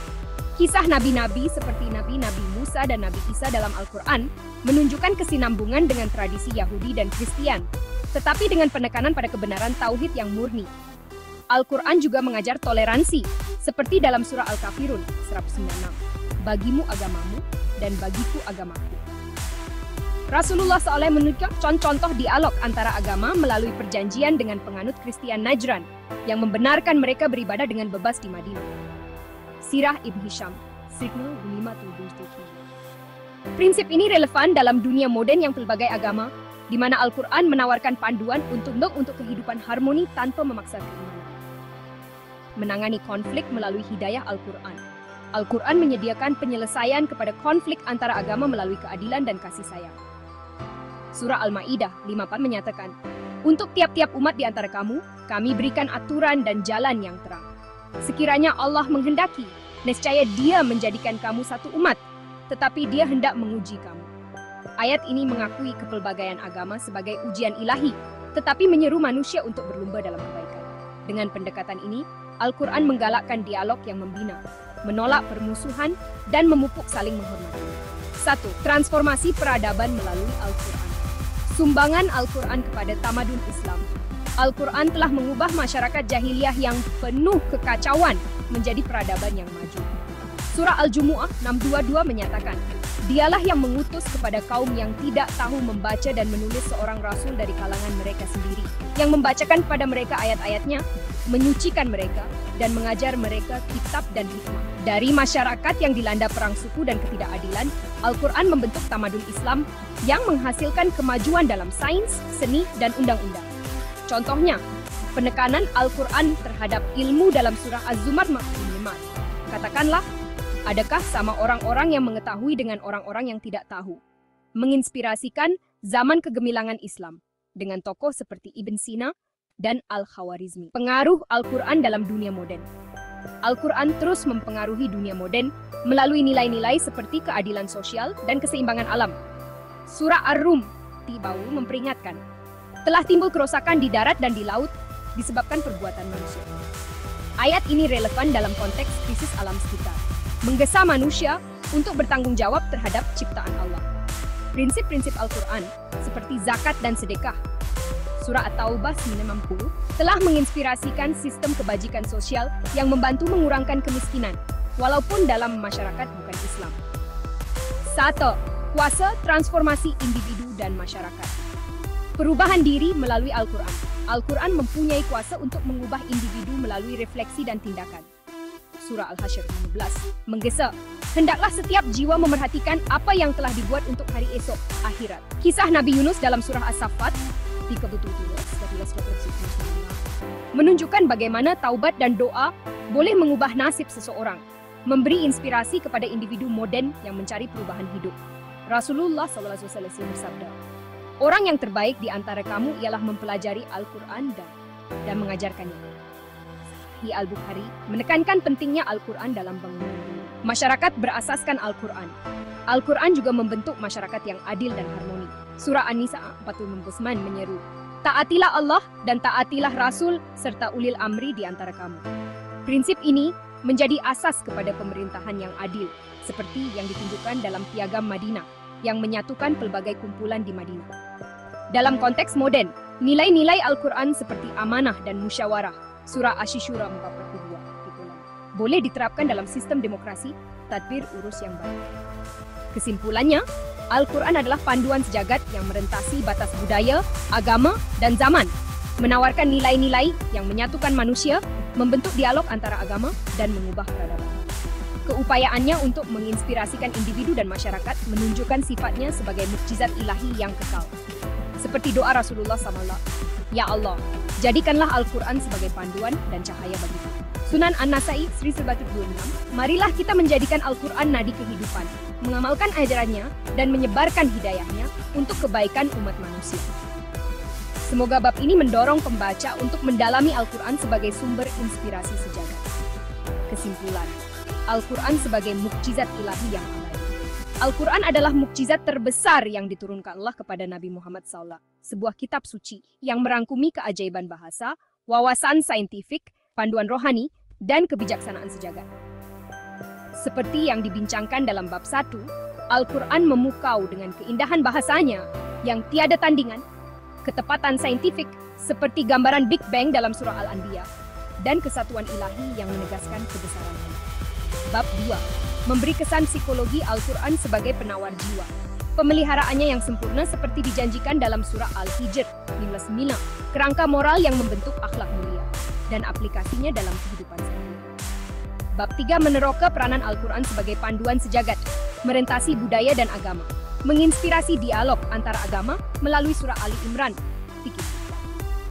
Kisah nabi-nabi seperti Nabi Musa dan Nabi Isa dalam Al-Quran menunjukkan kesinambungan dengan tradisi Yahudi dan Kristian, tetapi dengan penekanan pada kebenaran tauhid yang murni. Al-Quran juga mengajar toleransi, seperti dalam surah Al-Kafirun 196, bagimu agamamu dan bagiku agamaku. Rasulullah SAW menunjukkan contoh dialog antara agama melalui perjanjian dengan penganut Kristian Najran yang membenarkan mereka beribadah dengan bebas di Madinah. Sirah Ibn Hisham, Signal 577. Prinsip ini relevan dalam dunia moden yang pelbagai agama, di mana Al-Quran menawarkan panduan untuk kehidupan harmoni tanpa memaksa keimanan. Menangani konflik melalui hidayah Al-Quran. Al-Quran menyediakan penyelesaian kepada konflik antara agama melalui keadilan dan kasih sayang. Surah Al-Ma'idah 54 menyatakan, untuk tiap-tiap umat di antara kamu, kami berikan aturan dan jalan yang terang. Sekiranya Allah menghendaki, nescaya Dia menjadikan kamu satu umat, tetapi Dia hendak menguji kamu. Ayat ini mengakui kepelbagaian agama sebagai ujian ilahi, tetapi menyeru manusia untuk berlomba dalam kebaikan. Dengan pendekatan ini, Al-Quran menggalakkan dialog yang membina, menolak permusuhan, dan memupuk saling menghormati. 1. Transformasi peradaban melalui Al-Quran. Sumbangan Al-Quran kepada tamadun Islam. Al-Quran telah mengubah masyarakat jahiliyah yang penuh kekacauan menjadi peradaban yang maju. Surah Al-Jumu'ah 622 menyatakan, Dialah yang mengutus kepada kaum yang tidak tahu membaca dan menulis seorang rasul dari kalangan mereka sendiri, yang membacakan kepada mereka ayat-ayatnya, menyucikan mereka, dan mengajar mereka kitab dan hikmah. Dari masyarakat yang dilanda perang suku dan ketidakadilan, Al-Quran membentuk tamadun Islam yang menghasilkan kemajuan dalam sains, seni, dan undang-undang. Contohnya, penekanan Al-Quran terhadap ilmu dalam surah Az-Zumar 45. Katakanlah, adakah sama orang-orang yang mengetahui dengan orang-orang yang tidak tahu? Menginspirasikan zaman kegemilangan Islam dengan tokoh seperti Ibn Sina dan Al-Khawarizmi. Pengaruh Al-Quran dalam dunia moden. Al-Quran terus mempengaruhi dunia moden melalui nilai-nilai seperti keadilan sosial dan keseimbangan alam. Surah Ar-Rum memperingatkan, telah timbul kerusakan di darat dan di laut disebabkan perbuatan manusia. Ayat ini relevan dalam konteks krisis alam sekitar, menggesa manusia untuk bertanggung jawab terhadap ciptaan Allah. Prinsip-prinsip Al-Quran seperti zakat dan sedekah, Surah At-Taubah 90, telah menginspirasikan sistem kebajikan sosial yang membantu mengurangkan kemiskinan, walaupun dalam masyarakat bukan Islam. 1. Kuasa transformasi individu dan masyarakat. Perubahan diri melalui Al-Quran. Al-Quran mempunyai kuasa untuk mengubah individu melalui refleksi dan tindakan. Surah Al-Hasyr 15 menggesa, hendaklah setiap jiwa memerhatikan apa yang telah dibuat untuk hari esok, akhirat. Kisah Nabi Yunus dalam surah As-Saffat menunjukkan bagaimana taubat dan doa boleh mengubah nasib seseorang, memberi inspirasi kepada individu moden yang mencari perubahan hidup. Rasulullah SAW bersabda, orang yang terbaik di antara kamu ialah mempelajari Al-Quran dan mengajarkannya. Sahih Al-Bukhari menekankan pentingnya Al-Quran dalam bangunan dunia. Masyarakat berasaskan Al-Quran. Al-Quran juga membentuk masyarakat yang adil dan harmoni. Surah An-Nisa 46 menyeru, Taatilah Allah dan taatilah Rasul serta ulil amri di antara kamu. Prinsip ini menjadi asas kepada pemerintahan yang adil, seperti yang ditunjukkan dalam Piagam Madinah, yang menyatukan pelbagai kumpulan di Madinah. Dalam konteks modern, nilai-nilai Al-Quran seperti amanah dan musyawarah, surah Asy-Syura 42, boleh diterapkan dalam sistem demokrasi, tadbir urus yang baik. Kesimpulannya, Al-Quran adalah panduan sejagat yang merentasi batas budaya, agama, dan zaman, menawarkan nilai-nilai yang menyatukan manusia, membentuk dialog antara agama, dan mengubah peradaban. Keupayaannya untuk menginspirasikan individu dan masyarakat menunjukkan sifatnya sebagai mukjizat ilahi yang kekal. Seperti doa Rasulullah SAW, Ya Allah, jadikanlah Al-Quran sebagai panduan dan cahaya bagiku. Sunan An-Nasai 1126, marilah kita menjadikan Al-Quran nadi kehidupan, mengamalkan ajarannya, dan menyebarkan hidayahnya untuk kebaikan umat manusia. Semoga bab ini mendorong pembaca untuk mendalami Al-Quran sebagai sumber inspirasi sejagat. Kesimpulan, Al-Quran sebagai mukjizat ilahi yang abadi. Al-Quran adalah mukjizat terbesar yang diturunkan Allah kepada Nabi Muhammad SAW, sebuah kitab suci yang merangkumi keajaiban bahasa, wawasan saintifik, panduan rohani, dan kebijaksanaan sejagat. Seperti yang dibincangkan dalam bab 1, Al-Quran memukau dengan keindahan bahasanya yang tiada tandingan, ketepatan saintifik seperti gambaran Big Bang dalam surah Al-Anbiya, dan kesatuan ilahi yang menegaskan kebesarannya. Bab 2, memberi kesan psikologi Al-Quran sebagai penawar jiwa. Pemeliharaannya yang sempurna seperti dijanjikan dalam surah Al-Hijr 15:9, kerangka moral yang membentuk akhlak mulia, dan aplikasinya dalam kehidupan sehari-hari. Bab 3 meneroka peranan Al-Quran sebagai panduan sejagat, merentasi budaya dan agama, menginspirasi dialog antara agama melalui surah Ali Imran,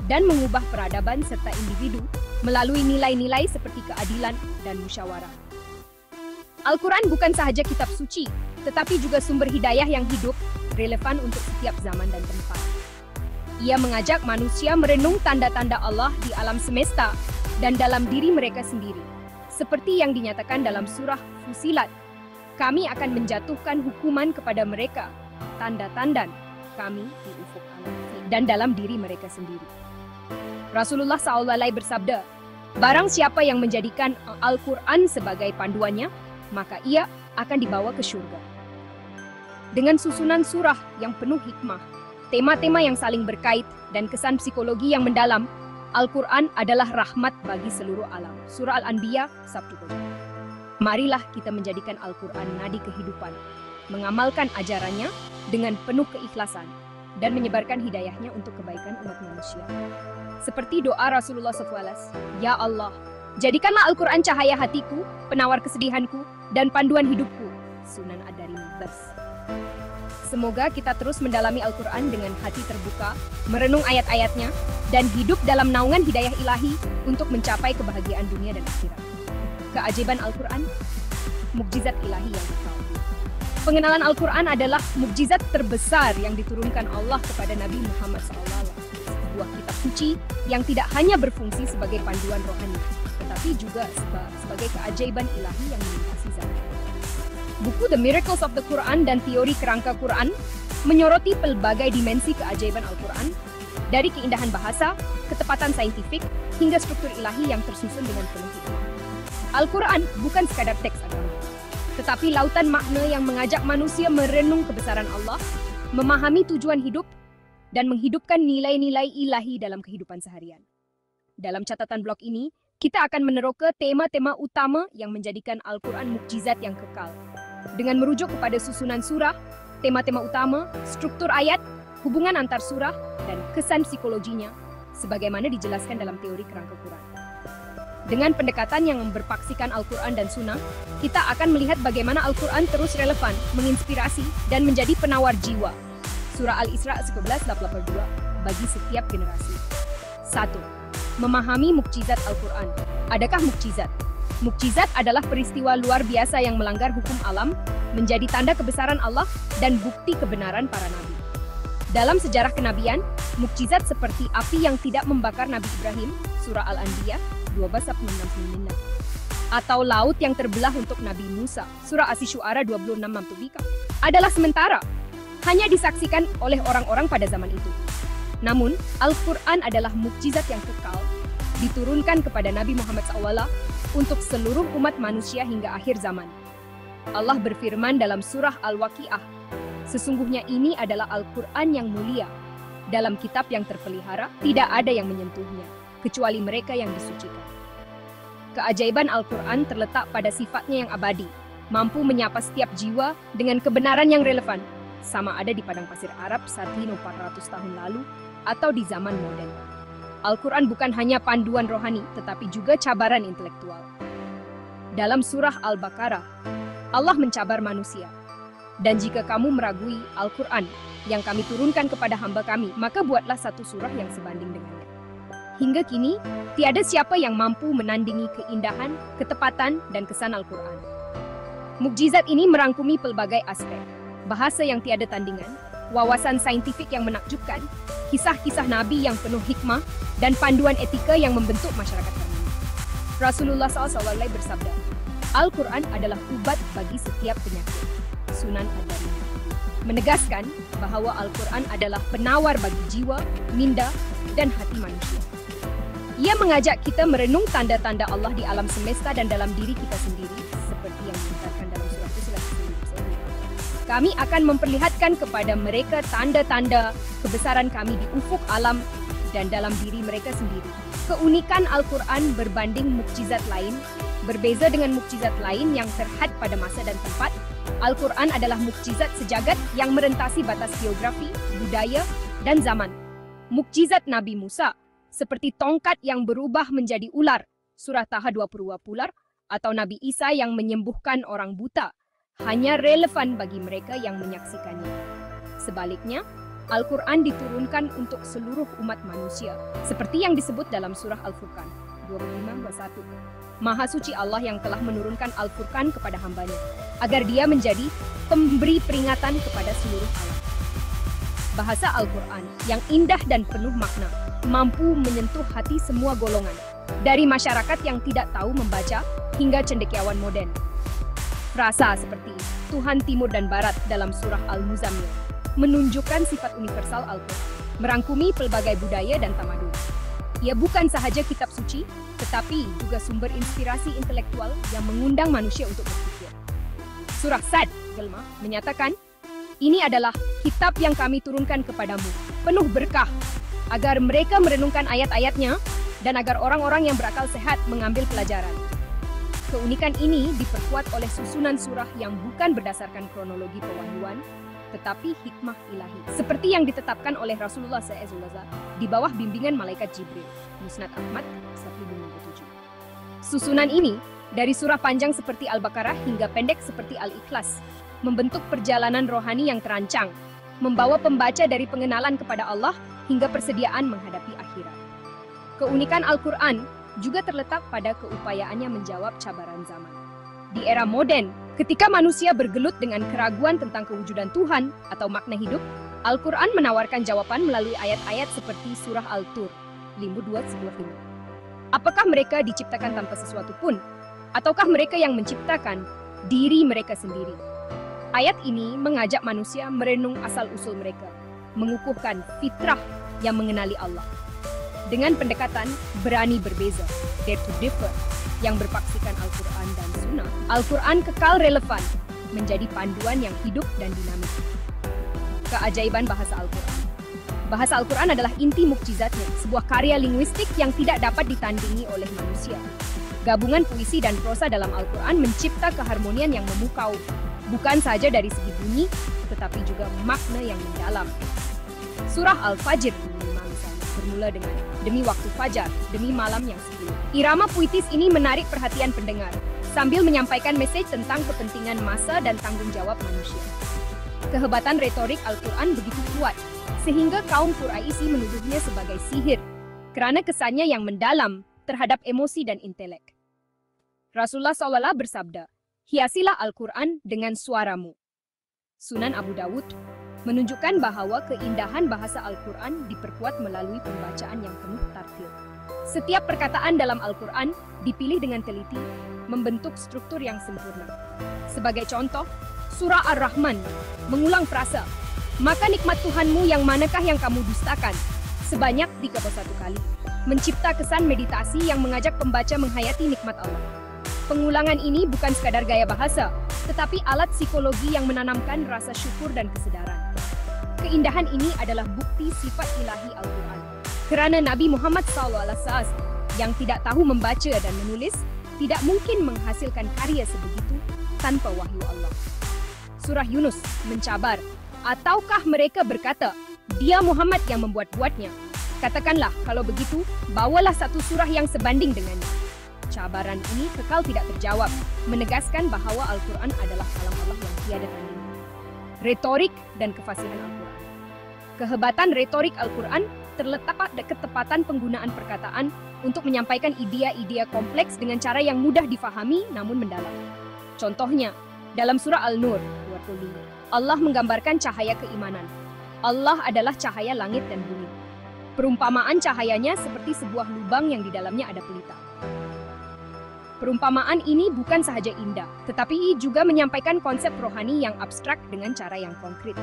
dan mengubah peradaban serta individu melalui nilai-nilai seperti keadilan dan musyawarah. Al-Quran bukan sahaja kitab suci, tetapi juga sumber hidayah yang hidup, relevan untuk setiap zaman dan tempat. Ia mengajak manusia merenung tanda-tanda Allah di alam semesta dan dalam diri mereka sendiri. Seperti yang dinyatakan dalam surah Fusilat, kami akan menjatuhkan hukuman kepada mereka, tanda-tanda kami di ufuk alam dan dalam diri mereka sendiri. Rasulullah SAW bersabda, barang siapa yang menjadikan Al-Quran sebagai panduannya, maka ia akan dibawa ke surga. Dengan susunan surah yang penuh hikmah, tema-tema yang saling berkait, dan kesan psikologi yang mendalam, Al-Quran adalah rahmat bagi seluruh alam. Surah Al-Anbiya 1:7. Marilah kita menjadikan Al-Quran nadi kehidupan, mengamalkan ajarannya dengan penuh keikhlasan, dan menyebarkan hidayahnya untuk kebaikan umat manusia. Seperti doa Rasulullah SAW, Ya Allah, jadikanlah Al-Quran cahaya hatiku, penawar kesedihanku, dan panduan hidupku. Sunan Ad-Darimi Bas. Semoga kita terus mendalami Al-Quran dengan hati terbuka, merenung ayat-ayatnya, dan hidup dalam naungan hidayah ilahi untuk mencapai kebahagiaan dunia dan akhirat. Keajaiban Al-Quran, mukjizat ilahi yang kekal. Pengenalan Al-Quran adalah mukjizat terbesar yang diturunkan Allah kepada Nabi Muhammad SAW. Sebuah kitab suci yang tidak hanya berfungsi sebagai panduan rohani, tetapi juga sebagai keajaiban ilahi yang melintasi zaman. Buku The Miracles of the Quran dan teori kerangka Quran menyoroti pelbagai dimensi keajaiban Al-Quran, dari keindahan bahasa, ketepatan saintifik, hingga struktur ilahi yang tersusun dengan penuh hikmah. Al-Quran bukan sekadar teks agama, tetapi lautan makna yang mengajak manusia merenung kebesaran Allah, memahami tujuan hidup, dan menghidupkan nilai-nilai ilahi dalam kehidupan seharian. Dalam catatan blog ini, kita akan meneroka tema-tema utama yang menjadikan Al-Quran mukjizat yang kekal, dengan merujuk kepada susunan surah, tema-tema utama, struktur ayat, hubungan antar surah, dan kesan psikologinya, sebagaimana dijelaskan dalam teori kerangka Quran. Dengan pendekatan yang berpaksikan Al-Quran dan Sunnah, kita akan melihat bagaimana Al-Quran terus relevan, menginspirasi, dan menjadi penawar jiwa. Surah Al-Isra 11:82 bagi setiap generasi. 1. Memahami mukjizat Al-Quran. Adakah mukjizat? Mukjizat adalah peristiwa luar biasa yang melanggar hukum alam, menjadi tanda kebesaran Allah, dan bukti kebenaran para nabi. Dalam sejarah kenabian, mukjizat seperti api yang tidak membakar Nabi Ibrahim, Surah Al-Anbiya 12:69, atau laut yang terbelah untuk Nabi Musa, Surah Asy-Syu'ara 26:6, adalah sementara, hanya disaksikan oleh orang-orang pada zaman itu. Namun, Al-Quran adalah mukjizat yang kekal, diturunkan kepada Nabi Muhammad SAW untuk seluruh umat manusia hingga akhir zaman. Allah berfirman dalam surah Al-Waqiah, sesungguhnya ini adalah Al-Quran yang mulia. Dalam kitab yang terpelihara, tidak ada yang menyentuhnya, kecuali mereka yang disucikan. Keajaiban Al-Quran terletak pada sifatnya yang abadi, mampu menyapa setiap jiwa dengan kebenaran yang relevan, sama ada di padang pasir Arab 1400 tahun lalu atau di zaman modern. Al-Quran bukan hanya panduan rohani, tetapi juga cabaran intelektual. Dalam surah Al-Baqarah, Allah mencabar manusia. Dan jika kamu meragui Al-Quran yang kami turunkan kepada hamba kami, maka buatlah satu surah yang sebanding dengannya. Hingga kini, tiada siapa yang mampu menandingi keindahan, ketepatan, dan kesan Al-Quran. Mukjizat ini merangkumi pelbagai aspek, bahasa yang tiada tandingan, wawasan saintifik yang menakjubkan, kisah-kisah Nabi yang penuh hikmah, dan panduan etika yang membentuk masyarakat kami. Rasulullah SAW bersabda, Al-Quran adalah ubat bagi setiap penyakit. Sunan Ad-Darimi menegaskan bahwa Al-Quran adalah penawar bagi jiwa, minda, dan hati manusia. Ia mengajak kita merenung tanda-tanda Allah di alam semesta dan dalam diri kita sendiri, seperti yang dinyatakan dalam surah Fussilat. Kami akan memperlihatkan kepada mereka tanda-tanda kebesaran kami di ufuk alam dan dalam diri mereka sendiri. Keunikan Al-Quran berbanding mukjizat lain, berbeza dengan mukjizat lain yang terhad pada masa dan tempat. Al-Quran adalah mukjizat sejagat yang merentasi batas geografi, budaya, dan zaman. Mukjizat Nabi Musa, seperti tongkat yang berubah menjadi ular, surah Taha 22 ular, atau Nabi Isa yang menyembuhkan orang buta, hanya relevan bagi mereka yang menyaksikannya. Sebaliknya, Al-Quran diturunkan untuk seluruh umat manusia, seperti yang disebut dalam surah Al-Furqan 25:1. Maha suci Allah yang telah menurunkan Al-Furqan kepada hambanya, agar dia menjadi pemberi peringatan kepada seluruh alam. Bahasa Al-Quran yang indah dan penuh makna, mampu menyentuh hati semua golongan, dari masyarakat yang tidak tahu membaca hingga cendekiawan modern. Frasa seperti Tuhan Timur dan Barat dalam surah Al-Muzammil menunjukkan sifat universal Al-Quran, merangkumi pelbagai budaya dan tamadun. Ia bukan sahaja kitab suci, tetapi juga sumber inspirasi intelektual yang mengundang manusia untuk berpikir. Surah Sad menyatakan, ini adalah kitab yang kami turunkan kepadamu, penuh berkah, agar mereka merenungkan ayat-ayatnya dan agar orang-orang yang berakal sehat mengambil pelajaran. Keunikan ini diperkuat oleh susunan surah yang bukan berdasarkan kronologi pewahyuan, tetapi hikmah ilahi, seperti yang ditetapkan oleh Rasulullah SAW di bawah bimbingan malaikat Jibril. Musnad Ahmad 1027. Susunan ini, dari surah panjang seperti Al-Baqarah hingga pendek seperti Al-Ikhlas, membentuk perjalanan rohani yang terancang, membawa pembaca dari pengenalan kepada Allah hingga persediaan menghadapi akhirat. Keunikan Al-Quran juga terletak pada keupayaannya menjawab cabaran zaman. Di era modern, ketika manusia bergelut dengan keraguan tentang kewujudan Tuhan atau makna hidup, Al-Quran menawarkan jawaban melalui ayat-ayat seperti surah Al-Tur 52:15. Apakah mereka diciptakan tanpa sesuatu pun? Ataukah mereka yang menciptakan diri mereka sendiri? Ayat ini mengajak manusia merenung asal-usul mereka, mengukuhkan fitrah yang mengenali Allah. Dengan pendekatan berani berbeza, dare to differ, yang berpaksikan Al-Quran dan Sunnah, Al-Quran kekal relevan, menjadi panduan yang hidup dan dinamis. Keajaiban bahasa Al-Quran. Bahasa Al-Quran adalah inti mukjizatnya, sebuah karya linguistik yang tidak dapat ditandingi oleh manusia. Gabungan puisi dan prosa dalam Al-Quran mencipta keharmonian yang memukau, bukan saja dari segi bunyi, tetapi juga makna yang mendalam. Surah Al-Fajr misalnya bermula dengan demi waktu fajar, demi malam yang sepuluh. Irama puitis ini menarik perhatian pendengar, sambil menyampaikan mesej tentang kepentingan masa dan tanggung jawab manusia. Kehebatan retorik Al-Quran begitu kuat, sehingga kaum Quraisy menuduhnya sebagai sihir, karena kesannya yang mendalam terhadap emosi dan intelek. Rasulullah SAW bersabda, hiasilah Al-Quran dengan suaramu. Sunan Abu Dawud menunjukkan bahwa keindahan bahasa Al-Quran diperkuat melalui pembacaan yang penuh tartil. Setiap perkataan dalam Al-Quran dipilih dengan teliti, membentuk struktur yang sempurna. Sebagai contoh, surah Ar-Rahman mengulang frasa, maka nikmat Tuhanmu yang manakah yang kamu dustakan? sebanyak 31 kali, mencipta kesan meditasi yang mengajak pembaca menghayati nikmat Allah. Pengulangan ini bukan sekadar gaya bahasa, tetapi alat psikologi yang menanamkan rasa syukur dan kesedaran. Keindahan ini adalah bukti sifat ilahi Al-Quran. Kerana Nabi Muhammad SAW yang tidak tahu membaca dan menulis, tidak mungkin menghasilkan karya sebegitu tanpa wahyu Allah. Surah Yunus mencabar, ataukah mereka berkata, dia Muhammad yang membuat-buatnya? Katakanlah, kalau begitu, bawalah satu surah yang sebanding dengannya. Cabaran ini kekal tidak terjawab, menegaskan bahawa Al-Quran adalah kalam Allah yang tiada tanding. Retorik dan kefasihan Al-Quran. Kehebatan retorik Al-Quran terletak pada ketepatan penggunaan perkataan untuk menyampaikan idea-idea kompleks dengan cara yang mudah difahami namun mendalam. Contohnya, dalam surah Al-Nur 25, Allah menggambarkan cahaya keimanan. Allah adalah cahaya langit dan bumi. Perumpamaan cahayanya seperti sebuah lubang yang di dalamnya ada pelita. Perumpamaan ini bukan sahaja indah, tetapi juga menyampaikan konsep rohani yang abstrak dengan cara yang konkret.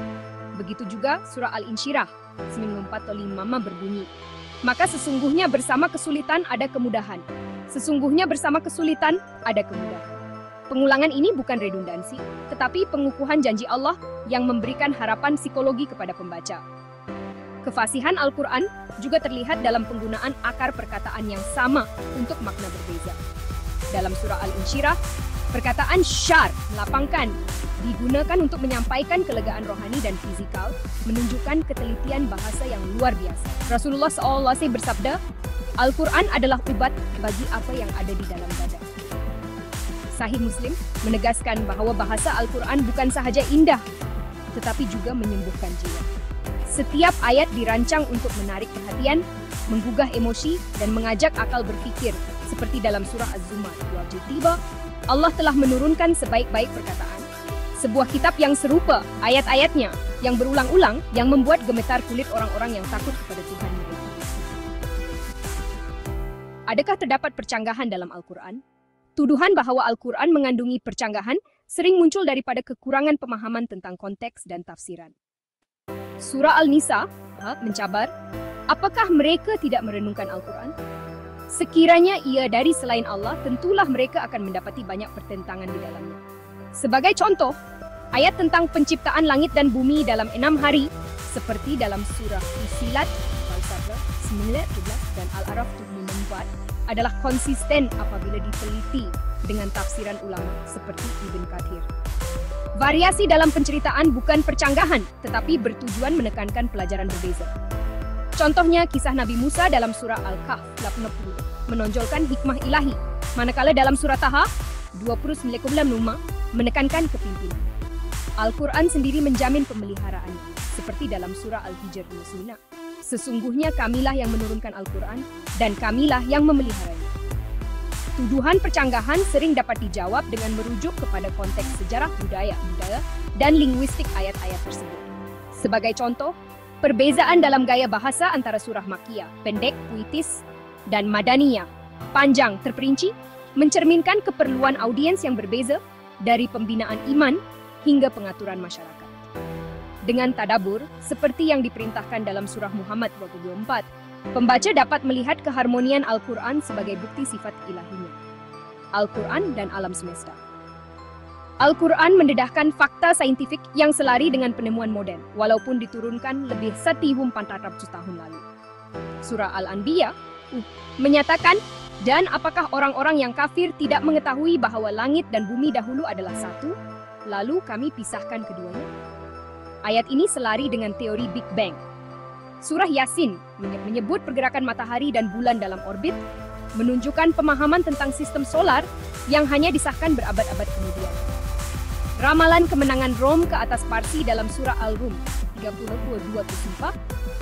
Begitu juga surah Al-Insyirah 94-5 berbunyi, maka sesungguhnya bersama kesulitan ada kemudahan. Sesungguhnya bersama kesulitan ada kemudahan. Pengulangan ini bukan redundansi, tetapi pengukuhan janji Allah yang memberikan harapan psikologi kepada pembaca. Kefasihan Al-Quran juga terlihat dalam penggunaan akar perkataan yang sama untuk makna berbeza. Dalam surah Al-Insyirah, perkataan syar, lapangkan, digunakan untuk menyampaikan kelegaan rohani dan fizikal, menunjukkan ketelitian bahasa yang luar biasa. Rasulullah SAW bersabda, Al-Quran adalah obat bagi apa yang ada di dalam dada. Sahih Muslim menegaskan bahawa bahasa Al-Quran bukan sahaja indah, tetapi juga menyembuhkan jiwa. Setiap ayat dirancang untuk menarik perhatian, menggugah emosi, dan mengajak akal berfikir, seperti dalam surah Az-Zumar 23, Allah telah menurunkan sebaik-baik perkataan. Sebuah kitab yang serupa, ayat-ayatnya, yang berulang-ulang, yang membuat gemetar kulit orang-orang yang takut kepada Tuhan mereka. Adakah terdapat percanggahan dalam Al-Quran? Tuduhan bahawa Al-Quran mengandungi percanggahan sering muncul daripada kekurangan pemahaman tentang konteks dan tafsiran. Surah Al-Nisa mencabar, apakah mereka tidak merenungkan Al-Quran? Sekiranya ia dari selain Allah, tentulah mereka akan mendapati banyak pertentangan di dalamnya. Sebagai contoh, ayat tentang penciptaan langit dan bumi dalam 6 hari, seperti dalam surah Fussilat 9, 11 dan Al-Araf 74, adalah konsisten apabila diteliti dengan tafsiran ulama seperti Ibn Kathir. Variasi dalam penceritaan bukan percanggahan, tetapi bertujuan menekankan pelajaran berbeza. Contohnya, kisah Nabi Musa dalam surah Al-Kahf 80 menonjolkan hikmah ilahi, manakala dalam surah Taha 29 menekankan kepimpinan. Al-Quran sendiri menjamin pemeliharaan, seperti dalam surah Al-Hijr 29. Sesungguhnya kamilah yang menurunkan Al-Quran, dan kamilah yang memeliharanya. Tuduhan percanggahan sering dapat dijawab dengan merujuk kepada konteks sejarah budaya dan linguistik ayat-ayat tersebut. Sebagai contoh, perbezaan dalam gaya bahasa antara surah Makkiyah, pendek, puitis, dan Madaniyah, panjang, terperinci, mencerminkan keperluan audiens yang berbeza dari pembinaan iman hingga pengaturan masyarakat. Dengan tadabur, seperti yang diperintahkan dalam surah Muhammad 24, pembaca dapat melihat keharmonian Al-Quran sebagai bukti sifat ilahinya. Al-Quran dan alam semesta. Al-Quran mendedahkan fakta saintifik yang selari dengan penemuan moden, walaupun diturunkan lebih 1,400 tahun lalu. Surah Al-Anbiya menyatakan, dan apakah orang-orang yang kafir tidak mengetahui bahawa langit dan bumi dahulu adalah satu, lalu kami pisahkan keduanya? Ayat ini selari dengan teori Big Bang. Surah Yasin menyebut pergerakan matahari dan bulan dalam orbit, menunjukkan pemahaman tentang sistem solar yang hanya disahkan berabad-abad kemudian. Ramalan kemenangan Rom ke atas Parsi dalam surah Al-Rum 30-22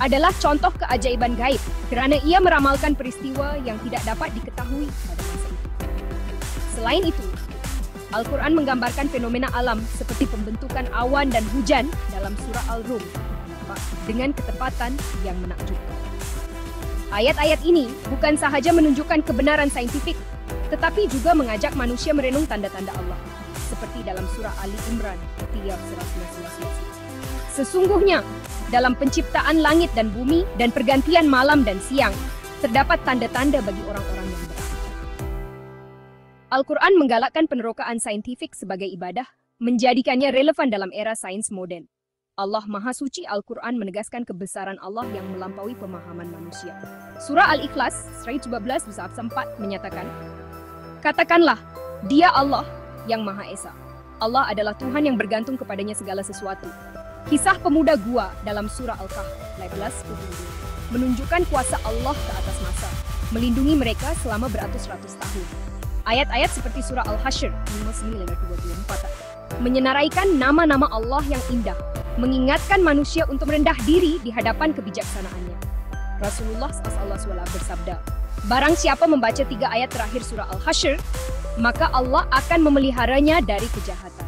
adalah contoh keajaiban gaib, kerana ia meramalkan peristiwa yang tidak dapat diketahui pada masa itu. Selain itu, Al-Quran menggambarkan fenomena alam seperti pembentukan awan dan hujan dalam surah Al-Rum dengan ketepatan yang menakjubkan. Ayat-ayat ini bukan sahaja menunjukkan kebenaran saintifik, tetapi juga mengajak manusia merenung tanda-tanda Allah, seperti dalam surah Ali Imran 3:111. Sesungguhnya, dalam penciptaan langit dan bumi dan pergantian malam dan siang, terdapat tanda-tanda bagi orang-orang yang berakal. Al-Quran menggalakkan penerokaan saintifik sebagai ibadah, menjadikannya relevan dalam era sains modern. Allah Maha Suci Al-Quran menegaskan kebesaran Allah yang melampaui pemahaman manusia. Surah Al-Ikhlas, ayat 12 vers 4 menyatakan, "Katakanlah, Dia Allah yang Maha Esa. Allah adalah Tuhan yang bergantung kepadanya segala sesuatu." Kisah pemuda gua dalam surah Al-Kahf, ayat 11 menunjukkan kuasa Allah ke atas masa, melindungi mereka selama beratus-ratus tahun. Ayat-ayat seperti surah Al-Hasyr 59-24 menyenaraikan nama-nama Allah yang indah, mengingatkan manusia untuk rendah diri di hadapan kebijaksanaannya. Rasulullah SAW bersabda, "Barang siapa membaca 3 ayat terakhir surah Al-Hasyr, maka Allah akan memeliharanya dari kejahatan."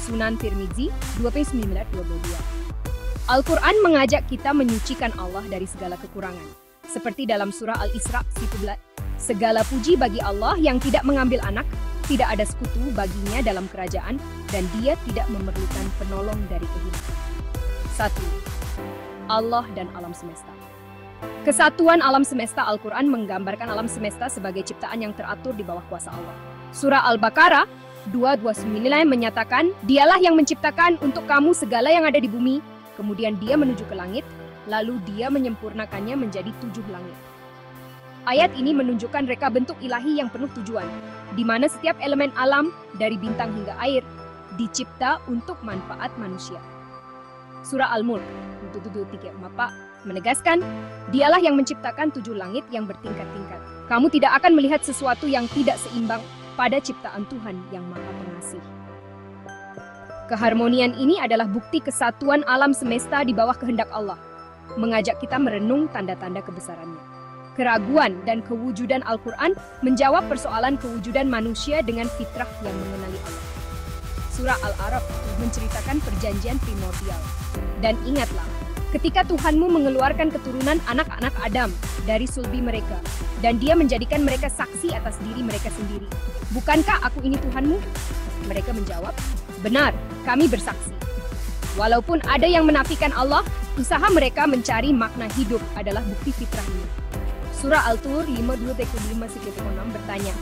Sunan Tirmizi 29-22. Al-Quran mengajak kita menyucikan Allah dari segala kekurangan. Seperti dalam surah Al-Isra 11, "Segala puji bagi Allah yang tidak mengambil anak, tidak ada sekutu baginya dalam kerajaan, dan Dia tidak memerlukan penolong dari kehidupan." 1. Allah dan alam semesta. Kesatuan alam semesta. Al-Quran menggambarkan alam semesta sebagai ciptaan yang teratur di bawah kuasa Allah. Surah Al-Baqarah 229 menyatakan, "Dialah yang menciptakan untuk kamu segala yang ada di bumi, kemudian Dia menuju ke langit, lalu Dia menyempurnakannya menjadi 7 langit." Ayat ini menunjukkan reka bentuk ilahi yang penuh tujuan, di mana setiap elemen alam, dari bintang hingga air, dicipta untuk manfaat manusia. Surah Al-Mulk 7:3 menegaskan, "Dialah yang menciptakan 7 langit yang bertingkat-tingkat. Kamu tidak akan melihat sesuatu yang tidak seimbang pada ciptaan Tuhan yang Maha Pengasih." Keharmonian ini adalah bukti kesatuan alam semesta di bawah kehendak Allah, mengajak kita merenung tanda-tanda kebesarannya. Keraguan dan kewujudan Al-Quran menjawab persoalan kewujudan manusia dengan fitrah yang mengenali Allah. Surah Al-A'raf menceritakan perjanjian primordial. "Dan ingatlah, ketika Tuhanmu mengeluarkan keturunan anak-anak Adam dari sulbi mereka, dan Dia menjadikan mereka saksi atas diri mereka sendiri. Bukankah aku ini Tuhanmu?" Mereka menjawab, "Benar, kami bersaksi." Walaupun ada yang menafikan Allah, usaha mereka mencari makna hidup adalah bukti fitrahnya. Surah Al-Tur 52-5-6 bertanya,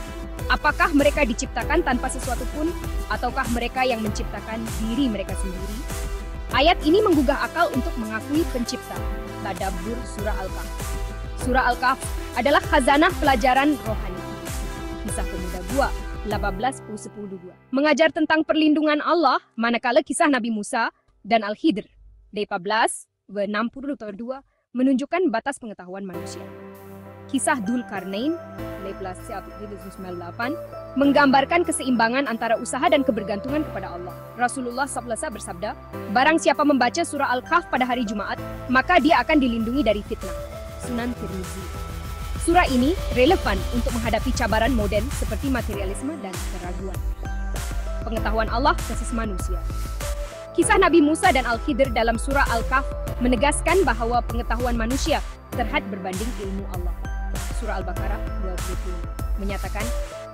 "Apakah mereka diciptakan tanpa sesuatu pun, ataukah mereka yang menciptakan diri mereka sendiri?" Ayat ini menggugah akal untuk mengakui pencipta. Tadabbur Surah Al-Kahf. Surah Al-Kahf adalah khazanah pelajaran rohani. Kisah pemuda gua 18-10-2 mengajar tentang perlindungan Allah, manakala kisah Nabi Musa dan Al-Khidr 14-60-2 menunjukkan batas pengetahuan manusia. Kisah Dzul Qarnain 1998 menggambarkan keseimbangan antara usaha dan kebergantungan kepada Allah. Rasulullah SAW bersabda, "Barang siapa membaca surah Al-Kahf pada hari Jumat, maka dia akan dilindungi dari fitnah." Sunan Tirmizi. Surah ini relevan untuk menghadapi cabaran modern seperti materialisme dan keraguan. Pengetahuan Allah versus manusia. Kisah Nabi Musa dan Al-Khidr dalam surah Al-Kahf menegaskan bahwa pengetahuan manusia terhad berbanding ilmu Allah. Surah Al-Baqarah 20 menyatakan,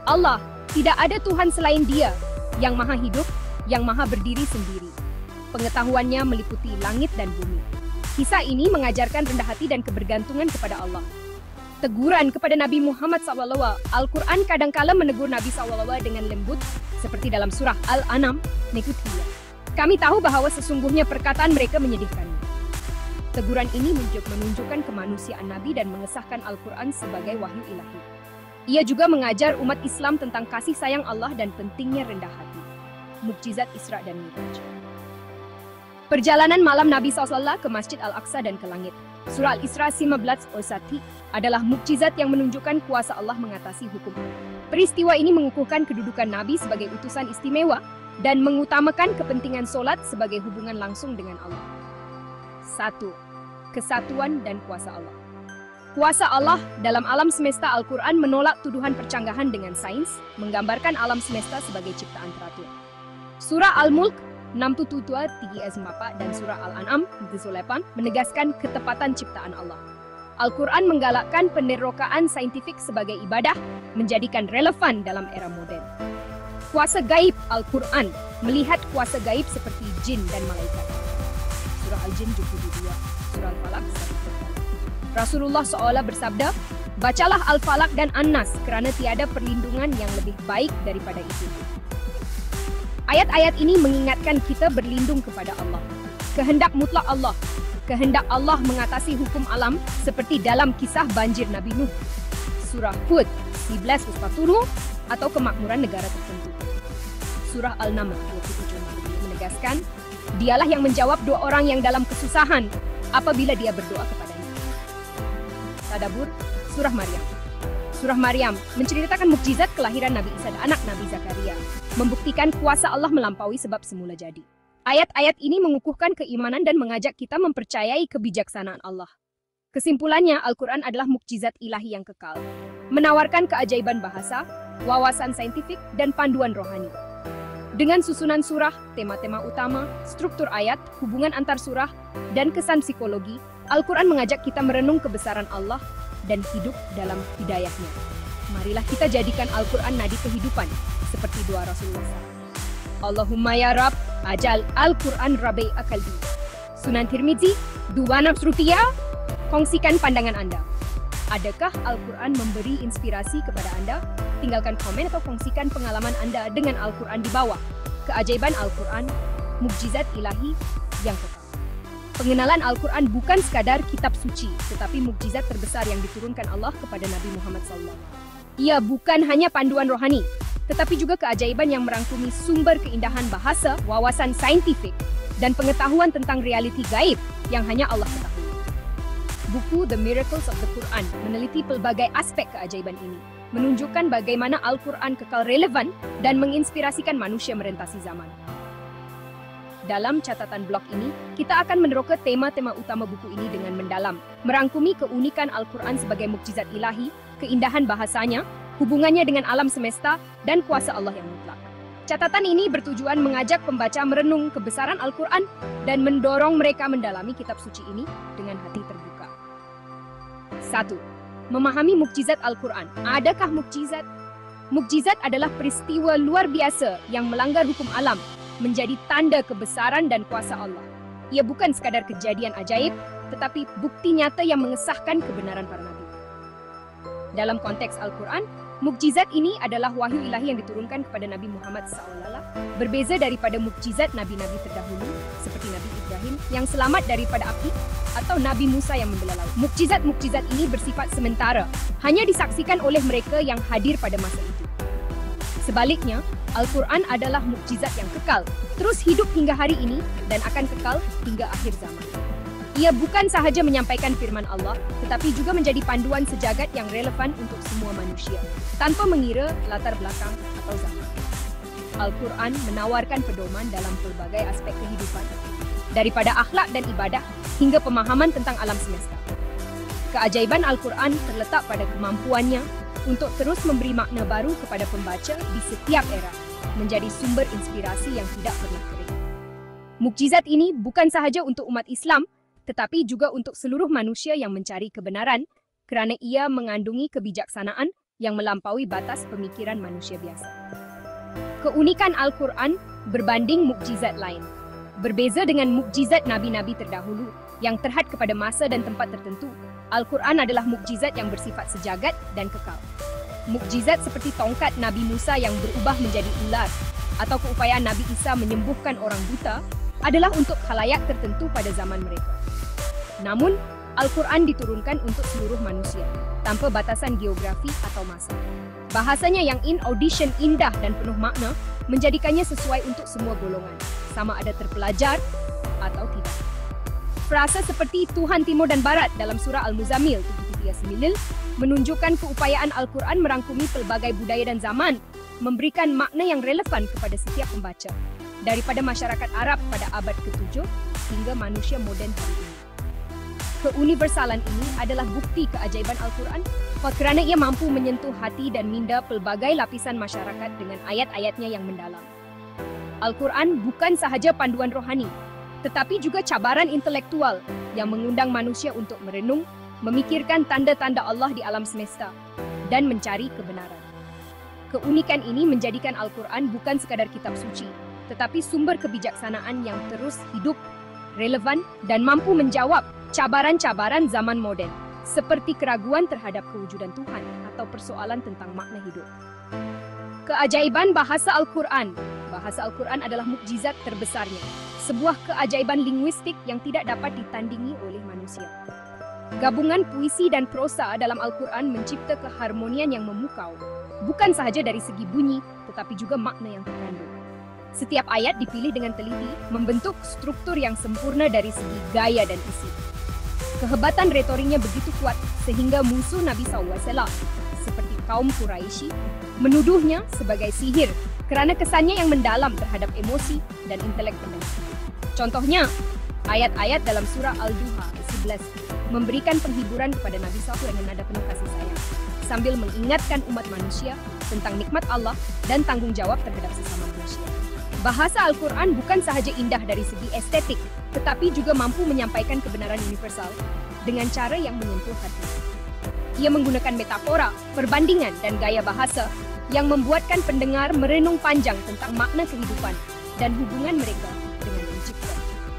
"Allah, tidak ada Tuhan selain Dia, yang maha hidup, yang maha berdiri sendiri. Pengetahuannya meliputi langit dan bumi." Kisah ini mengajarkan rendah hati dan kebergantungan kepada Allah. Teguran kepada Nabi Muhammad SAW. Al-Quran kadangkala menegur Nabi SAW dengan lembut, seperti dalam surah Al-An'am, "Mengikuti. Kami tahu bahwa sesungguhnya perkataan mereka menyedihkan." Teguran ini menunjukkan kemanusiaan Nabi dan mengesahkan Al-Quran sebagai wahyu ilahi. Ia juga mengajar umat Islam tentang kasih sayang Allah dan pentingnya rendah hati. Mukjizat Isra dan Mi'raj. Perjalanan malam Nabi SAW ke Masjid Al-Aqsa dan ke langit. Surah Al-Isra 15:1 adalah mukjizat yang menunjukkan kuasa Allah mengatasi hukum. Peristiwa ini mengukuhkan kedudukan Nabi sebagai utusan istimewa dan mengutamakan kepentingan solat sebagai hubungan langsung dengan Allah. 1. Kesatuan dan kuasa Allah. Kuasa Allah dalam alam semesta. Al-Quran menolak tuduhan percanggahan dengan sains, menggambarkan alam semesta sebagai ciptaan teratur. Surah Al-Mulk 6-7-3-4 dan surah Al-An'am 8 menegaskan ketepatan ciptaan Allah. Al-Quran menggalakkan penerokaan saintifik sebagai ibadah, menjadikan relevan dalam era modern. Kuasa gaib. Al-Quran melihat kuasa gaib seperti jin dan malaikat. Surah Al-Jin 72, surah Al-Falaq 1. Rasulullah seolah bersabda, bacalah Al-Falaq dan An-Nas kerana tiada perlindungan yang lebih baik daripada itu. Ayat-ayat ini mengingatkan kita berlindung kepada Allah. Kehendak mutlak Allah. Kehendak Allah mengatasi hukum alam seperti dalam kisah banjir Nabi Nuh. Surah Hud 11 atau kemakmuran negara tertentu. Surah Al-Naml 27 menegaskan, dialah yang menjawab doa orang yang dalam kesusahan apabila dia berdoa kepadanya. Tadabbur Surah Maryam. Surah Maryam menceritakan mukjizat kelahiran Nabi Isa dan anak Nabi Zakaria, membuktikan kuasa Allah melampaui sebab semula jadi. Ayat-ayat ini mengukuhkan keimanan dan mengajak kita mempercayai kebijaksanaan Allah. Kesimpulannya, Al-Quran adalah mukjizat ilahi yang kekal, menawarkan keajaiban bahasa, wawasan saintifik, dan panduan rohani. Dengan susunan surah, tema-tema utama, struktur ayat, hubungan antar surah, dan kesan psikologi, Al-Quran mengajak kita merenung kebesaran Allah dan hidup dalam hidayahnya. Marilah kita jadikan Al-Quran nadi kehidupan, seperti doa Rasulullah SAW. Allahumma ya Rab, ajal Al-Quran Rabi Akalbi. Sunan Tirmizi, 200 rupiah, kongsikan pandangan Anda. Adakah Al-Quran memberi inspirasi kepada Anda? Tinggalkan komen atau kongsikan pengalaman Anda dengan Al-Quran di bawah. Keajaiban Al-Quran, mukjizat ilahi yang kekal. Pengenalan Al-Quran bukan sekadar kitab suci, tetapi mukjizat terbesar yang diturunkan Allah kepada Nabi Muhammad SAW. Ia bukan hanya panduan rohani, tetapi juga keajaiban yang merangkumi sumber keindahan bahasa, wawasan saintifik, dan pengetahuan tentang realiti gaib yang hanya Allah ketahui. Buku The Miracles of the Quran meneliti pelbagai aspek keajaiban ini, menunjukkan bagaimana Al-Quran kekal relevan dan menginspirasikan manusia merentasi zaman. Dalam catatan blog ini, kita akan meneroka tema-tema utama buku ini dengan mendalam, merangkumi keunikan Al-Quran sebagai mukjizat ilahi, keindahan bahasanya, hubungannya dengan alam semesta, dan kuasa Allah yang mutlak. Catatan ini bertujuan mengajak pembaca merenung kebesaran Al-Quran dan mendorong mereka mendalami kitab suci ini dengan hati terbuka. 1. Memahami mukjizat Al-Quran. Adakah mukjizat? Mukjizat adalah peristiwa luar biasa yang melanggar hukum alam, menjadi tanda kebesaran dan kuasa Allah. Ia bukan sekadar kejadian ajaib, tetapi bukti nyata yang mengesahkan kebenaran para nabi. Dalam konteks Al-Quran, mukjizat ini adalah wahyu ilahi yang diturunkan kepada Nabi Muhammad SAW, berbeza daripada mukjizat nabi-nabi terdahulu, seperti Nabi Ibrahim yang selamat daripada api, atau Nabi Musa yang membelah laut. Mukjizat-mukjizat ini bersifat sementara, hanya disaksikan oleh mereka yang hadir pada masa itu. Sebaliknya, Al-Quran adalah mukjizat yang kekal, terus hidup hingga hari ini dan akan kekal hingga akhir zaman. Ia bukan sahaja menyampaikan firman Allah, tetapi juga menjadi panduan sejagat yang relevan untuk semua manusia, tanpa mengira latar belakang atau zaman. Al-Quran menawarkan pedoman dalam pelbagai aspek kehidupan, daripada akhlak dan ibadah hingga pemahaman tentang alam semesta. Keajaiban Al-Quran terletak pada kemampuannya untuk terus memberi makna baru kepada pembaca di setiap era, menjadi sumber inspirasi yang tidak pernah kering. Mukjizat ini bukan sahaja untuk umat Islam, tetapi juga untuk seluruh manusia yang mencari kebenaran, kerana ia mengandungi kebijaksanaan yang melampaui batas pemikiran manusia biasa. Keunikan Al-Quran berbanding mukjizat lain. Berbeza dengan mukjizat nabi-nabi terdahulu yang terhad kepada masa dan tempat tertentu, Al-Quran adalah mukjizat yang bersifat sejagat dan kekal. Mukjizat seperti tongkat Nabi Musa yang berubah menjadi ular, atau keupayaan Nabi Isa menyembuhkan orang buta, adalah untuk khalayak tertentu pada zaman mereka. Namun, Al-Quran diturunkan untuk seluruh manusia, tanpa batasan geografi atau masa. Bahasanya yang in-audition indah dan penuh makna, menjadikannya sesuai untuk semua golongan, sama ada terpelajar atau tidak. Frasa seperti Tuhan Timur dan Barat dalam surah Al-Muzammil 7:9 menunjukkan keupayaan Al-Quran merangkumi pelbagai budaya dan zaman, memberikan makna yang relevan kepada setiap pembaca, daripada masyarakat Arab pada abad ke-7 hingga manusia moden hari ini. Keuniversalan ini adalah bukti keajaiban Al-Quran kerana ia mampu menyentuh hati dan minda pelbagai lapisan masyarakat dengan ayat-ayatnya yang mendalam. Al-Quran bukan sahaja panduan rohani, tetapi juga cabaran intelektual yang mengundang manusia untuk merenung, memikirkan tanda-tanda Allah di alam semesta, dan mencari kebenaran. Keunikan ini menjadikan Al-Quran bukan sekadar kitab suci, tetapi sumber kebijaksanaan yang terus hidup relevan, dan mampu menjawab cabaran-cabaran zaman moden, seperti keraguan terhadap kewujudan Tuhan atau persoalan tentang makna hidup. Keajaiban bahasa Al-Quran. Bahasa Al-Quran adalah mukjizat terbesarnya, sebuah keajaiban linguistik yang tidak dapat ditandingi oleh manusia. Gabungan puisi dan prosa dalam Al-Quran mencipta keharmonian yang memukau, bukan sahaja dari segi bunyi, tetapi juga makna yang terkandung. Setiap ayat dipilih dengan teliti, membentuk struktur yang sempurna dari segi gaya dan isi. Kehebatan retoriknya begitu kuat sehingga musuh Nabi SAW, seperti kaum Quraisy, menuduhnya sebagai sihir kerana kesannya yang mendalam terhadap emosi dan intelek pendengar. Contohnya, ayat-ayat dalam surah Al-Duha 11 memberikan penghiburan kepada Nabi SAW dengan nada penuh kasih sayang, sambil mengingatkan umat manusia tentang nikmat Allah dan tanggung jawab terhadap sesama manusia. Bahasa Al-Quran bukan sahaja indah dari segi estetik, tetapi juga mampu menyampaikan kebenaran universal dengan cara yang menyentuh hati. Ia menggunakan metafora, perbandingan, dan gaya bahasa yang membuatkan pendengar merenung panjang tentang makna kehidupan dan hubungan mereka dengan pencipta.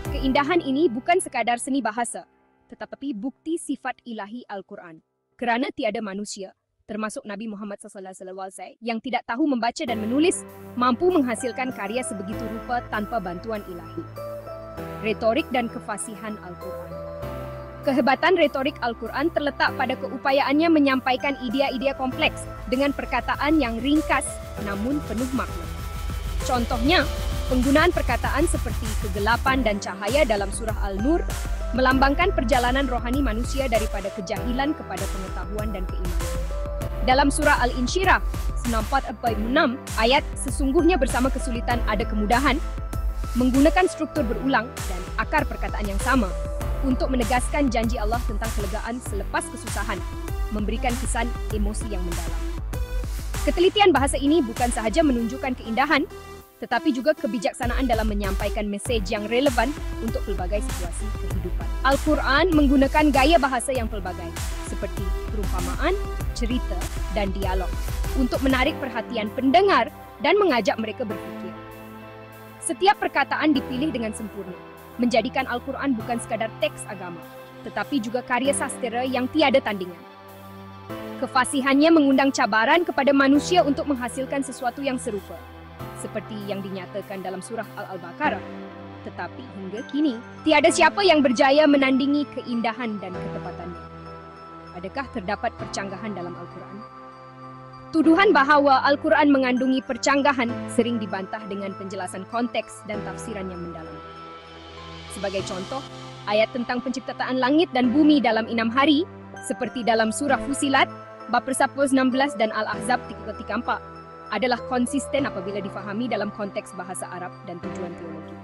Keindahan ini bukan sekadar seni bahasa, tetapi bukti sifat ilahi Al-Quran. Kerana tiada manusia, termasuk Nabi Muhammad SAW, yang tidak tahu membaca dan menulis, mampu menghasilkan karya sebegitu rupa tanpa bantuan ilahi. Retorik dan kefasihan Al-Quran. Kehebatan retorik Al-Quran terletak pada keupayaannya menyampaikan idea-idea kompleks dengan perkataan yang ringkas namun penuh makna. Contohnya, penggunaan perkataan seperti kegelapan dan cahaya dalam surah Al-Nur melambangkan perjalanan rohani manusia daripada kejahilan kepada pengetahuan dan keimanan. Dalam surah Al-Insyirah 94-46, ayat sesungguhnya bersama kesulitan ada kemudahan, menggunakan struktur berulang dan akar perkataan yang sama untuk menegaskan janji Allah tentang kelegaan selepas kesusahan, memberikan kesan emosi yang mendalam. Ketelitian bahasa ini bukan sahaja menunjukkan keindahan, tetapi juga kebijaksanaan dalam menyampaikan mesej yang relevan untuk pelbagai situasi kehidupan. Al-Quran menggunakan gaya bahasa yang pelbagai, seperti perumpamaan, cerita, dan dialog, untuk menarik perhatian pendengar dan mengajak mereka berfikir. Setiap perkataan dipilih dengan sempurna, menjadikan Al-Quran bukan sekadar teks agama, tetapi juga karya sastera yang tiada tandingan. Kefasihannya mengundang cabaran kepada manusia untuk menghasilkan sesuatu yang serupa, seperti yang dinyatakan dalam surah Al-Baqarah. Tetapi hingga kini, tiada siapa yang berjaya menandingi keindahan dan ketepatannya. Adakah terdapat percanggahan dalam Al-Quran? Tuduhan bahawa Al-Quran mengandungi percanggahan sering dibantah dengan penjelasan konteks dan tafsiran yang mendalam. Sebagai contoh, ayat tentang penciptaan langit dan bumi dalam 6 hari, seperti dalam surah Fusilat, bab persapul 16 dan Al-Ahzab 334, adalah konsisten apabila difahami dalam konteks bahasa Arab dan tujuan teologi.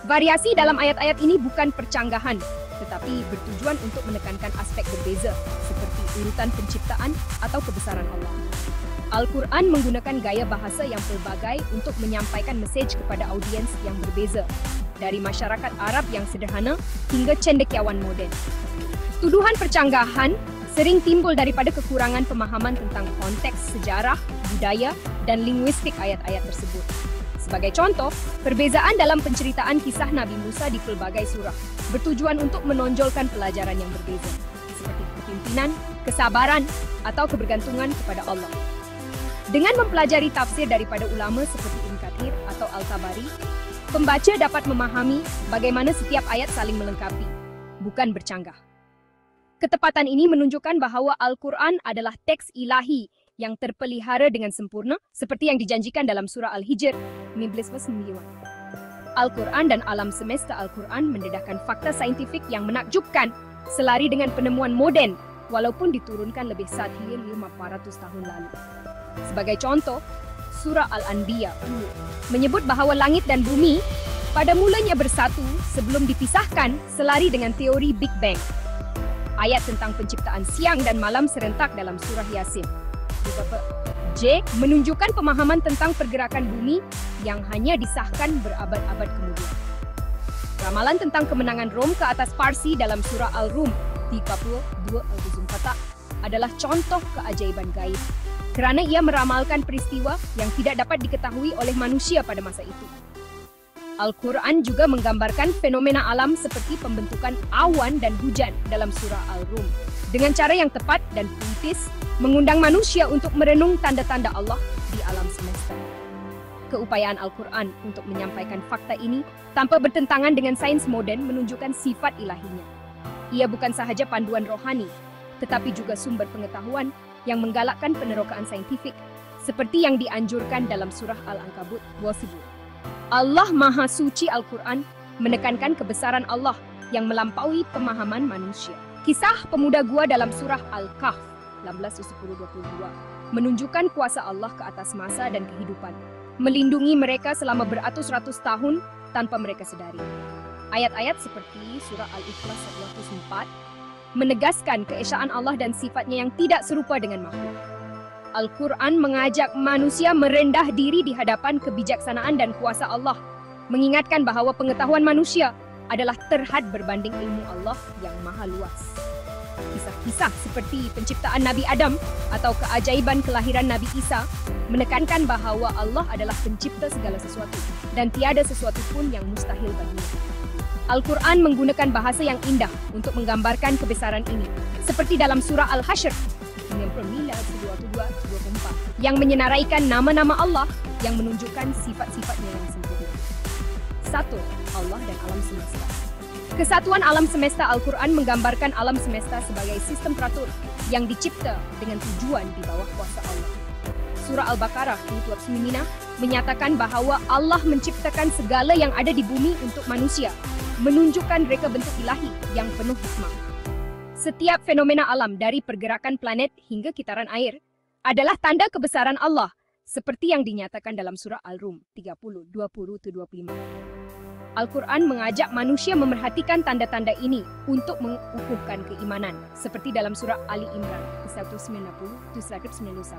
Variasi dalam ayat-ayat ini bukan percanggahan, tetapi bertujuan untuk menekankan aspek berbeza, seperti urutan penciptaan atau kebesaran Allah. Al-Quran menggunakan gaya bahasa yang pelbagai untuk menyampaikan mesej kepada audiens yang berbeza, dari masyarakat Arab yang sederhana hingga cendekiawan moden. Tuduhan percanggahan sering timbul daripada kekurangan pemahaman tentang konteks sejarah, budaya, dan linguistik ayat-ayat tersebut. Sebagai contoh, perbezaan dalam penceritaan kisah Nabi Musa di pelbagai surah bertujuan untuk menonjolkan pelajaran yang berbeza, seperti kepimpinan, kesabaran, atau kebergantungan kepada Allah. Dengan mempelajari tafsir daripada ulama seperti Ibn Kathir atau Al-Tabari, pembaca dapat memahami bagaimana setiap ayat saling melengkapi, bukan bercanggah. Ketepatan ini menunjukkan bahawa Al-Quran adalah teks ilahi yang terpelihara dengan sempurna, seperti yang dijanjikan dalam surah Al-Hijr 19:9. Al-Quran dan alam semesta Al-Quran mendedahkan fakta saintifik yang menakjubkan, selari dengan penemuan moden, walaupun diturunkan lebih sahih 500 tahun lalu. Sebagai contoh, surah Al-Anbiya menyebut bahawa langit dan bumi pada mulanya bersatu sebelum dipisahkan, selari dengan teori Big Bang. Ayat tentang penciptaan siang dan malam serentak dalam surah Yasin J menunjukkan pemahaman tentang pergerakan bumi yang hanya disahkan berabad-abad kemudian. Ramalan tentang kemenangan Rom ke atas Parsi dalam surah Al-Rum 32 Al-Jum'ah adalah contoh keajaiban gaib, kerana ia meramalkan peristiwa yang tidak dapat diketahui oleh manusia pada masa itu. Al-Quran juga menggambarkan fenomena alam seperti pembentukan awan dan hujan dalam surah Al-Rum. Dengan cara yang tepat dan puitis, mengundang manusia untuk merenung tanda-tanda Allah di alam semesta. Keupayaan Al-Quran untuk menyampaikan fakta ini tanpa bertentangan dengan sains moden menunjukkan sifat ilahinya. Ia bukan sahaja panduan rohani, tetapi juga sumber pengetahuan yang menggalakkan penerokaan saintifik, seperti yang dianjurkan dalam surah Al-Ankabut 20. Allah Maha Suci Al-Quran menekankan kebesaran Allah yang melampaui pemahaman manusia. Kisah pemuda gua dalam surah Al-Kahf 18:10-22 menunjukkan kuasa Allah ke atas masa dan kehidupan, melindungi mereka selama beratus-ratus tahun tanpa mereka sedari. Ayat-ayat seperti surah Al-Ikhlas 104 menegaskan keesaan Allah dan sifatnya yang tidak serupa dengan makhluk. Al-Quran mengajak manusia merendah diri di hadapan kebijaksanaan dan kuasa Allah, mengingatkan bahawa pengetahuan manusia adalah terhad berbanding ilmu Allah yang maha luas. Kisah-kisah seperti penciptaan Nabi Adam atau keajaiban kelahiran Nabi Isa menekankan bahawa Allah adalah pencipta segala sesuatu dan tiada sesuatu pun yang mustahil baginya. Al-Quran menggunakan bahasa yang indah untuk menggambarkan kebesaran ini, seperti dalam surah Al-Hashr 22-24 yang menyenaraikan nama-nama Allah yang menunjukkan sifat-sifatnya yang sempurna. 1. Allah dan alam semesta. Kesatuan alam semesta. Al-Quran menggambarkan alam semesta sebagai sistem teratur yang dicipta dengan tujuan di bawah kuasa Allah. Surah Al-Baqarah 29 menyatakan bahawa Allah menciptakan segala yang ada di bumi untuk manusia, menunjukkan reka bentuk ilahi yang penuh hikmah. Setiap fenomena alam dari pergerakan planet hingga kitaran air adalah tanda kebesaran Allah, seperti yang dinyatakan dalam surah Al-Rum 30:20-25. Al-Quran mengajak manusia memerhatikan tanda-tanda ini untuk mengukuhkan keimanan, seperti dalam surah Ali Imran 190-191.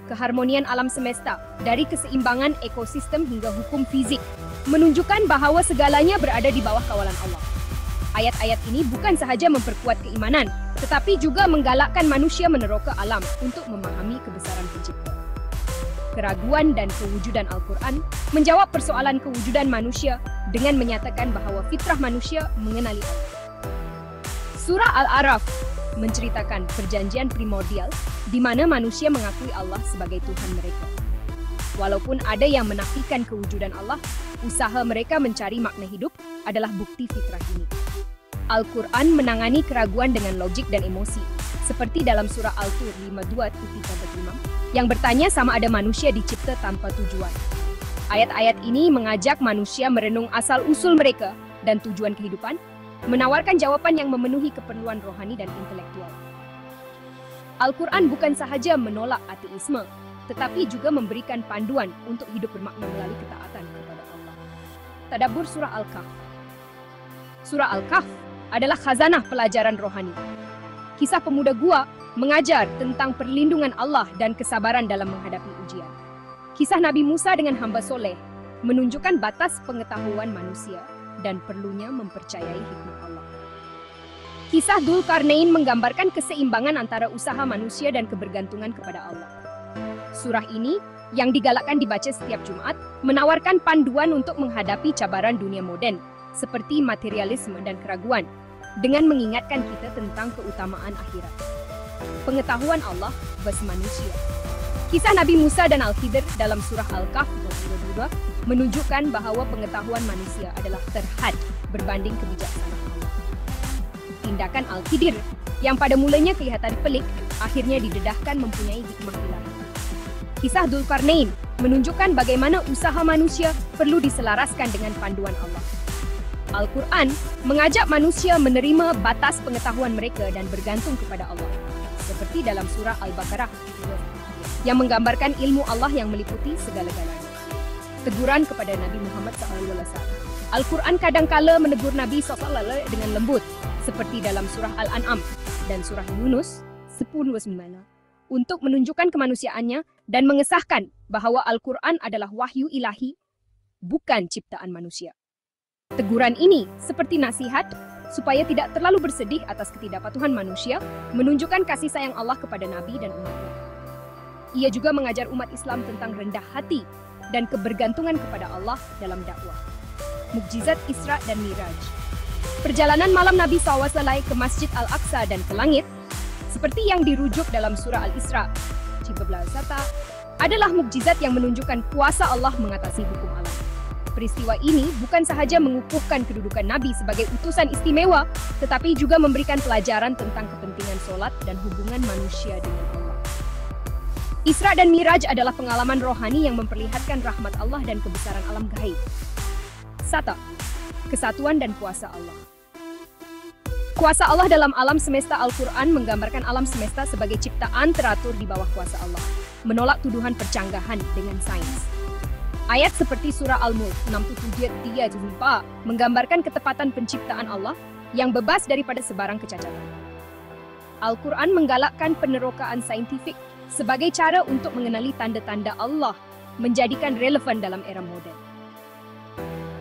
Keharmonian alam semesta, dari keseimbangan ekosistem hingga hukum fizik, menunjukkan bahawa segalanya berada di bawah kawalan Allah. Ayat-ayat ini bukan sahaja memperkuat keimanan, tetapi juga menggalakkan manusia meneroka alam untuk memahami kebesaran pencipta. Keraguan dan kewujudan Al-Quran menjawab persoalan kewujudan manusia dengan menyatakan bahawa fitrah manusia mengenali Allah. Surah Al-A'raf menceritakan perjanjian primordial di mana manusia mengakui Allah sebagai Tuhan mereka. Walaupun ada yang menafikan kewujudan Allah, usaha mereka mencari makna hidup adalah bukti fitrah ini. Al-Quran menangani keraguan dengan logik dan emosi, seperti dalam surah Al-Tur 52-35, yang bertanya sama ada manusia dicipta tanpa tujuan. Ayat-ayat ini mengajak manusia merenung asal-usul mereka dan tujuan kehidupan, menawarkan jawaban yang memenuhi keperluan rohani dan intelektual. Al-Quran bukan sahaja menolak ateisme, tetapi juga memberikan panduan untuk hidup bermakna melalui ketaatan kepada Allah. Tadabbur surah Al-Kahf. Surah Al-Kahf adalah khazanah pelajaran rohani. Kisah pemuda gua mengajar tentang perlindungan Allah dan kesabaran dalam menghadapi ujian. Kisah Nabi Musa dengan hamba soleh menunjukkan batas pengetahuan manusia dan perlunya mempercayai hikmah Allah. Kisah Dzulkarnain menggambarkan keseimbangan antara usaha manusia dan kebergantungan kepada Allah. Surah ini, yang digalakkan dibaca setiap Jumat, menawarkan panduan untuk menghadapi cabaran dunia moden, seperti materialisme dan keraguan, dengan mengingatkan kita tentang keutamaan akhirat. Pengetahuan Allah versus manusia. Kisah Nabi Musa dan Al-Khidir dalam surah Al-Kahf 22 menunjukkan bahawa pengetahuan manusia adalah terhad berbanding kebijaksanaan Allah. Tindakan Al-Khidir, yang pada mulanya kelihatan pelik, akhirnya didedahkan mempunyai hikmah ilahi. Kisah Dzulkarnain menunjukkan bagaimana usaha manusia perlu diselaraskan dengan panduan Allah. Al-Quran mengajak manusia menerima batas pengetahuan mereka dan bergantung kepada Allah, seperti dalam surah Al-Baqarah yang menggambarkan ilmu Allah yang meliputi segala-galanya. Teguran kepada Nabi Muhammad SAW. Al-Quran kadangkala menegur Nabi SAW dengan lembut, seperti dalam surah Al-An'am dan surah Yunus 10:9, untuk menunjukkan kemanusiaannya dan mengesahkan bahawa Al-Quran adalah wahyu ilahi, bukan ciptaan manusia. Teguran ini seperti nasihat supaya tidak terlalu bersedih atas ketidakpatuhan manusia, menunjukkan kasih sayang Allah kepada Nabi dan umatnya. Ia juga mengajar umat Islam tentang rendah hati dan kebergantungan kepada Allah dalam dakwah. Mukjizat Isra dan Miraj. Perjalanan malam Nabi SAW ke Masjid Al-Aqsa dan ke langit, seperti yang dirujuk dalam surah Al-Isra, adalah mukjizat yang menunjukkan kuasa Allah mengatasi hukum alam. Peristiwa ini bukan sahaja mengukuhkan kedudukan Nabi sebagai utusan istimewa, tetapi juga memberikan pelajaran tentang kepentingan solat dan hubungan manusia dengan Allah. Isra dan Miraj adalah pengalaman rohani yang memperlihatkan rahmat Allah dan kebesaran alam gaib. 1. Kesatuan dan kuasa Allah. Kuasa Allah dalam alam semesta Al-Quran menggambarkan alam semesta sebagai ciptaan teratur di bawah kuasa Allah, menolak tuduhan percanggahan dengan sains. Ayat seperti surah Al-Mulk 67:3-4 menggambarkan ketepatan penciptaan Allah yang bebas daripada sebarang kecacatan. Al-Quran menggalakkan penerokaan saintifik sebagai cara untuk mengenali tanda-tanda Allah, menjadikan relevan dalam era moden.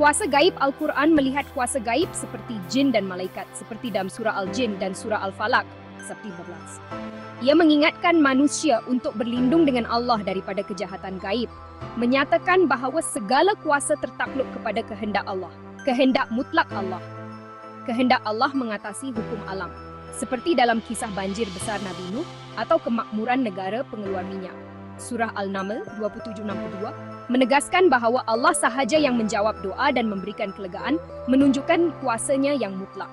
Kuasa gaib Al-Quran melihat kuasa gaib seperti jin dan malaikat, seperti dalam surah Al-Jin dan surah Al-Falaq, 11. Ia mengingatkan manusia untuk berlindung dengan Allah daripada kejahatan gaib, menyatakan bahawa segala kuasa tertakluk kepada kehendak Allah, kehendak mutlak Allah. Kehendak Allah mengatasi hukum alam, seperti dalam kisah banjir besar Nabi Nuh atau kemakmuran negara pengeluar minyak. Surah Al-Naml 27:62 menegaskan bahawa Allah sahaja yang menjawab doa dan memberikan kelegaan, menunjukkan kuasanya yang mutlak.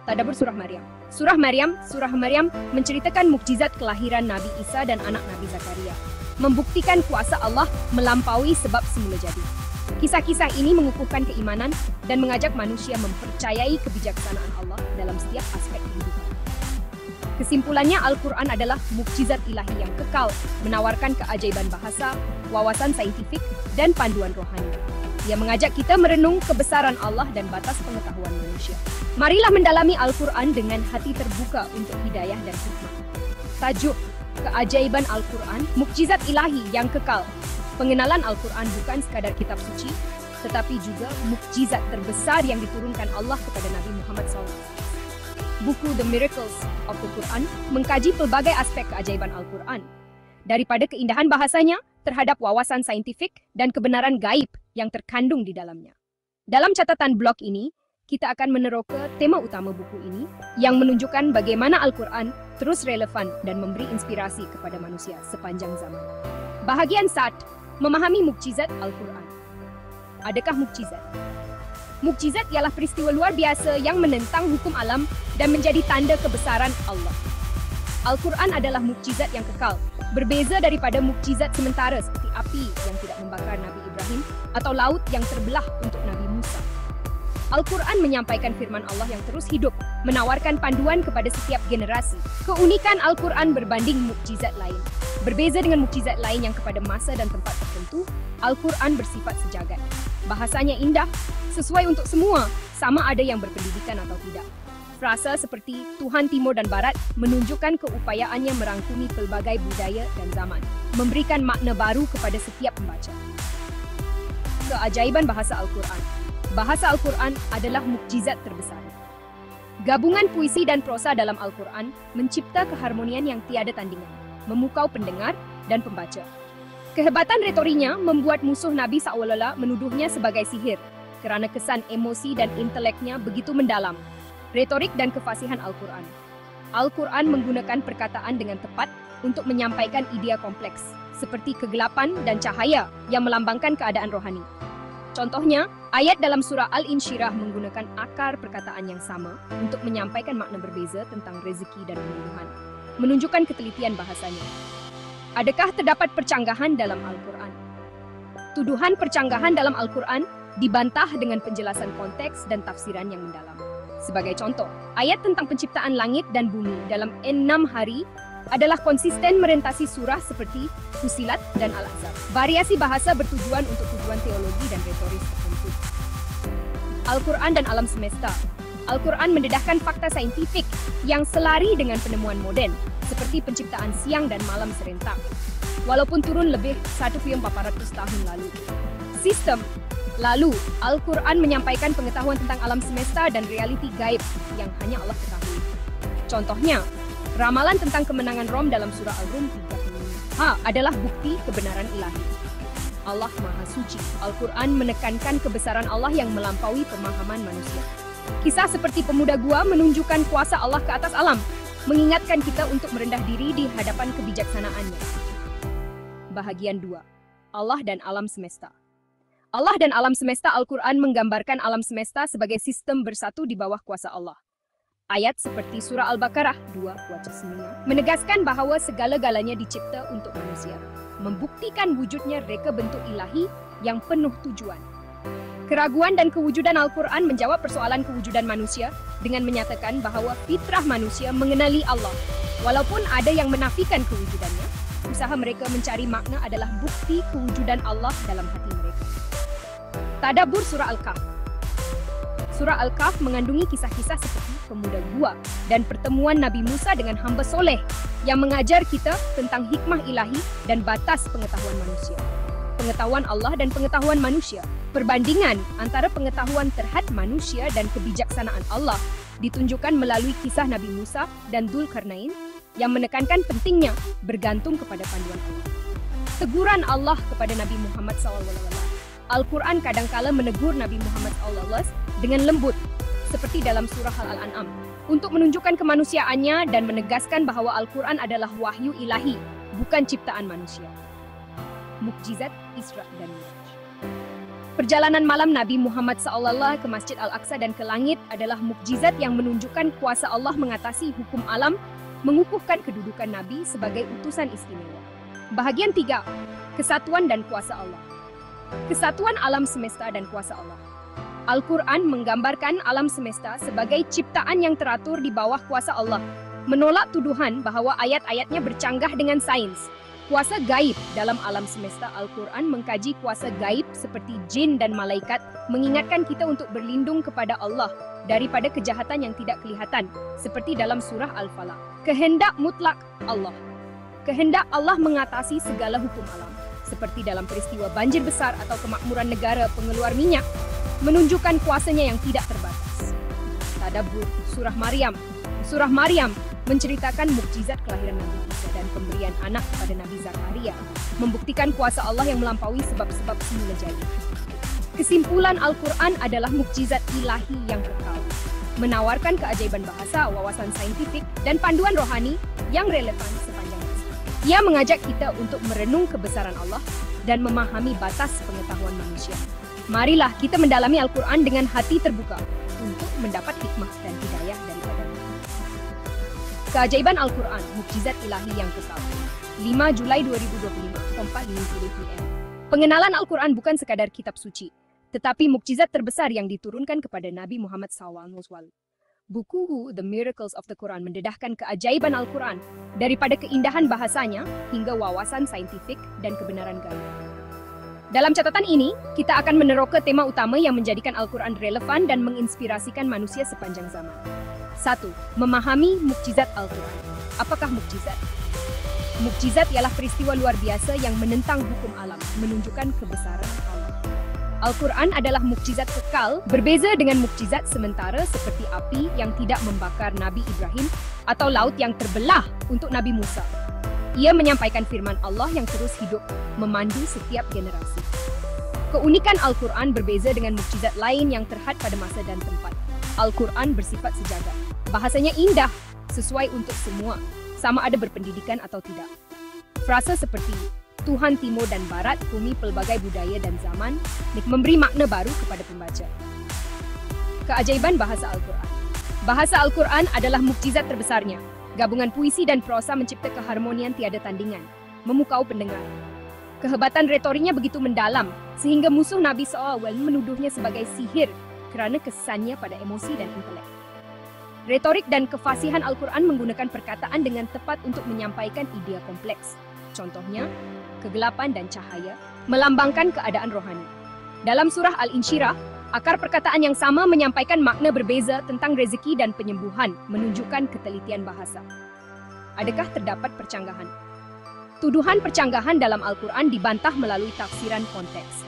Tadabbur Surah Maryam. Surah Maryam menceritakan mukjizat kelahiran Nabi Isa dan anak Nabi Zakaria, membuktikan kuasa Allah melampaui sebab semula jadi. Kisah-kisah ini mengukuhkan keimanan dan mengajak manusia mempercayai kebijaksanaan Allah dalam setiap aspek kehidupan. Kesimpulannya, Al-Quran adalah mukjizat ilahi yang kekal, menawarkan keajaiban bahasa, wawasan saintifik, dan panduan rohani. Ia mengajak kita merenung kebesaran Allah dan batas pengetahuan manusia. Marilah mendalami Al-Quran dengan hati terbuka untuk hidayah dan hikmah. Tajuk: Keajaiban Al-Quran, mukjizat ilahi yang kekal. Pengenalan Al-Quran bukan sekadar kitab suci, tetapi juga mukjizat terbesar yang diturunkan Allah kepada Nabi Muhammad SAW. Buku The Miracles of the Quran mengkaji pelbagai aspek keajaiban Al-Quran, daripada keindahan bahasanya terhadap wawasan saintifik dan kebenaran gaib yang terkandung di dalamnya. Dalam catatan blog ini, kita akan meneroka tema utama buku ini yang menunjukkan bagaimana Al-Quran terus relevan dan memberi inspirasi kepada manusia sepanjang zaman. Bahagian 1. Memahami mukjizat Al-Quran. Adakah mukjizat? Mukjizat ialah peristiwa luar biasa yang menentang hukum alam dan menjadi tanda kebesaran Allah. Al-Quran adalah mukjizat yang kekal, berbeza daripada mukjizat sementara seperti api yang tidak membakar Nabi Ibrahim atau laut yang terbelah untuk Nabi Musa. Al-Quran menyampaikan firman Allah yang terus hidup, menawarkan panduan kepada setiap generasi. Keunikan Al-Quran berbanding mukjizat lain. Berbeza dengan mukjizat lain yang kepada masa dan tempat tertentu, Al-Quran bersifat sejagat. Bahasanya indah, sesuai untuk semua, sama ada yang berpendidikan atau tidak. Frasa seperti Tuhan Timur dan Barat menunjukkan keupayaannya merangkumi pelbagai budaya dan zaman, memberikan makna baru kepada setiap pembaca. Keajaiban bahasa Al-Quran. Bahasa Al-Quran adalah mukjizat terbesar. Gabungan puisi dan prosa dalam Al-Quran mencipta keharmonian yang tiada tandingan, memukau pendengar dan pembaca. Kehebatan retorinya membuat musuh Nabi SAW menuduhnya sebagai sihir, kerana kesan emosi dan inteleknya begitu mendalam. Retorik dan kefasihan Al-Quran. Al-Quran menggunakan perkataan dengan tepat untuk menyampaikan idea kompleks, seperti kegelapan dan cahaya yang melambangkan keadaan rohani. Contohnya, ayat dalam surah Al-Insyirah menggunakan akar perkataan yang sama untuk menyampaikan makna berbeza tentang rezeki dan pembunuhan, menunjukkan ketelitian bahasanya. Adakah terdapat percanggahan dalam Al-Quran? Tuduhan percanggahan dalam Al-Quran dibantah dengan penjelasan konteks dan tafsiran yang mendalam. Sebagai contoh, ayat tentang penciptaan langit dan bumi dalam 6 hari adalah konsisten merentasi surah seperti Fusilat dan Al-Ahzab. Variasi bahasa bertujuan untuk tujuan teologi dan retoris tertentu. Al-Quran dan alam semesta. Al-Quran mendedahkan fakta saintifik yang selari dengan penemuan moden, seperti penciptaan siang dan malam serentak, walaupun turun lebih 1,400 tahun lalu. Sistem. Lalu, Al-Quran menyampaikan pengetahuan tentang alam semesta dan realiti gaib yang hanya Allah ketahui. Contohnya, ramalan tentang kemenangan Rom dalam surah Al-Rum 35 adalah bukti kebenaran ilahi. Allah Maha Suci. Al-Quran menekankan kebesaran Allah yang melampaui pemahaman manusia. Kisah seperti pemuda gua menunjukkan kuasa Allah ke atas alam, mengingatkan kita untuk merendah diri di hadapan kebijaksanaannya. Bahagian 2. Allah dan alam semesta. Allah dan alam semesta. Al-Quran menggambarkan alam semesta sebagai sistem bersatu di bawah kuasa Allah. Ayat seperti surah Al-Baqarah 2:9 menegaskan bahawa segala-galanya dicipta untuk manusia, membuktikan wujudnya reka bentuk ilahi yang penuh tujuan. Keraguan dan kewujudan Al-Quran menjawab persoalan kewujudan manusia dengan menyatakan bahawa fitrah manusia mengenali Allah. Walaupun ada yang menafikan kewujudannya, usaha mereka mencari makna adalah bukti kewujudan Allah dalam hati mereka. Tadabbur Surah Al-Kahf. Surah Al-Kahf mengandungi kisah-kisah seperti pemuda gua dan pertemuan Nabi Musa dengan hamba soleh yang mengajar kita tentang hikmah ilahi dan batas pengetahuan manusia. Pengetahuan Allah dan pengetahuan manusia. Perbandingan antara pengetahuan terhad manusia dan kebijaksanaan Allah ditunjukkan melalui kisah Nabi Musa dan Dzulkarnain yang menekankan pentingnya bergantung kepada panduan Allah. Teguran Allah kepada Nabi Muhammad SAW. Al-Quran kadangkala menegur Nabi Muhammad SAW dengan lembut, seperti dalam surah Al-An'am, untuk menunjukkan kemanusiaannya dan menegaskan bahawa Al-Quran adalah wahyu ilahi, bukan ciptaan manusia. Mukjizat Isra dan Mi'raj. Perjalanan malam Nabi Muhammad SAW ke Masjid Al-Aqsa dan ke langit adalah mukjizat yang menunjukkan kuasa Allah mengatasi hukum alam, mengukuhkan kedudukan Nabi sebagai utusan istimewa. Bahagian 3. Kesatuan dan kuasa Allah. Kesatuan alam semesta dan kuasa Allah. Al-Quran menggambarkan alam semesta sebagai ciptaan yang teratur di bawah kuasa Allah, menolak tuduhan bahawa ayat-ayatnya bercanggah dengan sains. Kuasa gaib dalam alam semesta. Al-Quran mengkaji kuasa gaib seperti jin dan malaikat, mengingatkan kita untuk berlindung kepada Allah daripada kejahatan yang tidak kelihatan, seperti dalam surah Al-Falaq. Kehendak mutlak Allah. Kehendak Allah mengatasi segala hukum alam, seperti dalam peristiwa banjir besar atau kemakmuran negara pengeluar minyak, menunjukkan kuasanya yang tidak terbatas. Tadabbur Surah Maryam. Surah Maryam menceritakan mukjizat kelahiran Nabi Isa dan pemberian anak kepada Nabi Zakaria, membuktikan kuasa Allah yang melampaui sebab-sebab semula jaya. Kesimpulan Al-Quran adalah mukjizat ilahi yang kekal, menawarkan keajaiban bahasa, wawasan saintifik, dan panduan rohani yang relevan sepanjang masa. Ia mengajak kita untuk merenung kebesaran Allah dan memahami batas pengetahuan manusia. Marilah kita mendalami Al-Quran dengan hati terbuka untuk mendapat hikmah dan hidayah daripadanya. Keajaiban Al-Quran, mukjizat ilahi yang kekal. 5 Julai 2025, 4:50 PM. Pengenalan Al-Quran bukan sekadar kitab suci, tetapi mukjizat terbesar yang diturunkan kepada Nabi Muhammad SAW. Buku The Miracles of the Quran mendedahkan keajaiban Al-Quran daripada keindahan bahasanya hingga wawasan saintifik dan kebenaran gaib. Dalam catatan ini, kita akan meneroka tema utama yang menjadikan Al-Quran relevan dan menginspirasikan manusia sepanjang zaman. 1. Memahami mukjizat Al-Quran. Apakah mukjizat? Mukjizat ialah peristiwa luar biasa yang menentang hukum alam, menunjukkan kebesaran Allah. Al-Quran adalah mukjizat kekal, berbeza dengan mukjizat sementara seperti api yang tidak membakar Nabi Ibrahim atau laut yang terbelah untuk Nabi Musa. Ia menyampaikan firman Allah yang terus hidup, memandu setiap generasi. Keunikan Al-Quran berbeza dengan mukjizat lain yang terhad pada masa dan tempat. Al-Quran bersifat sejagat. Bahasanya indah, sesuai untuk semua, sama ada berpendidikan atau tidak. Frasa seperti Tuhan Timur dan Barat, bumi pelbagai budaya dan zaman, memberi makna baru kepada pembaca. Keajaiban bahasa Al-Quran. Bahasa Al-Quran adalah mukjizat terbesarnya. Gabungan puisi dan prosa mencipta keharmonian tiada tandingan, memukau pendengar. Kehebatan retoriknya begitu mendalam, sehingga musuh Nabi SAW menuduhnya sebagai sihir kerana kesannya pada emosi dan intelek. Retorik dan kefasihan Al-Quran menggunakan perkataan dengan tepat untuk menyampaikan idea kompleks. Contohnya, kegelapan dan cahaya melambangkan keadaan rohani. Dalam surah Al-Insyirah, akar perkataan yang sama menyampaikan makna berbeza tentang rezeki dan penyembuhan, menunjukkan ketelitian bahasa. Adakah terdapat percanggahan? Tuduhan percanggahan dalam Al-Quran dibantah melalui tafsiran konteks.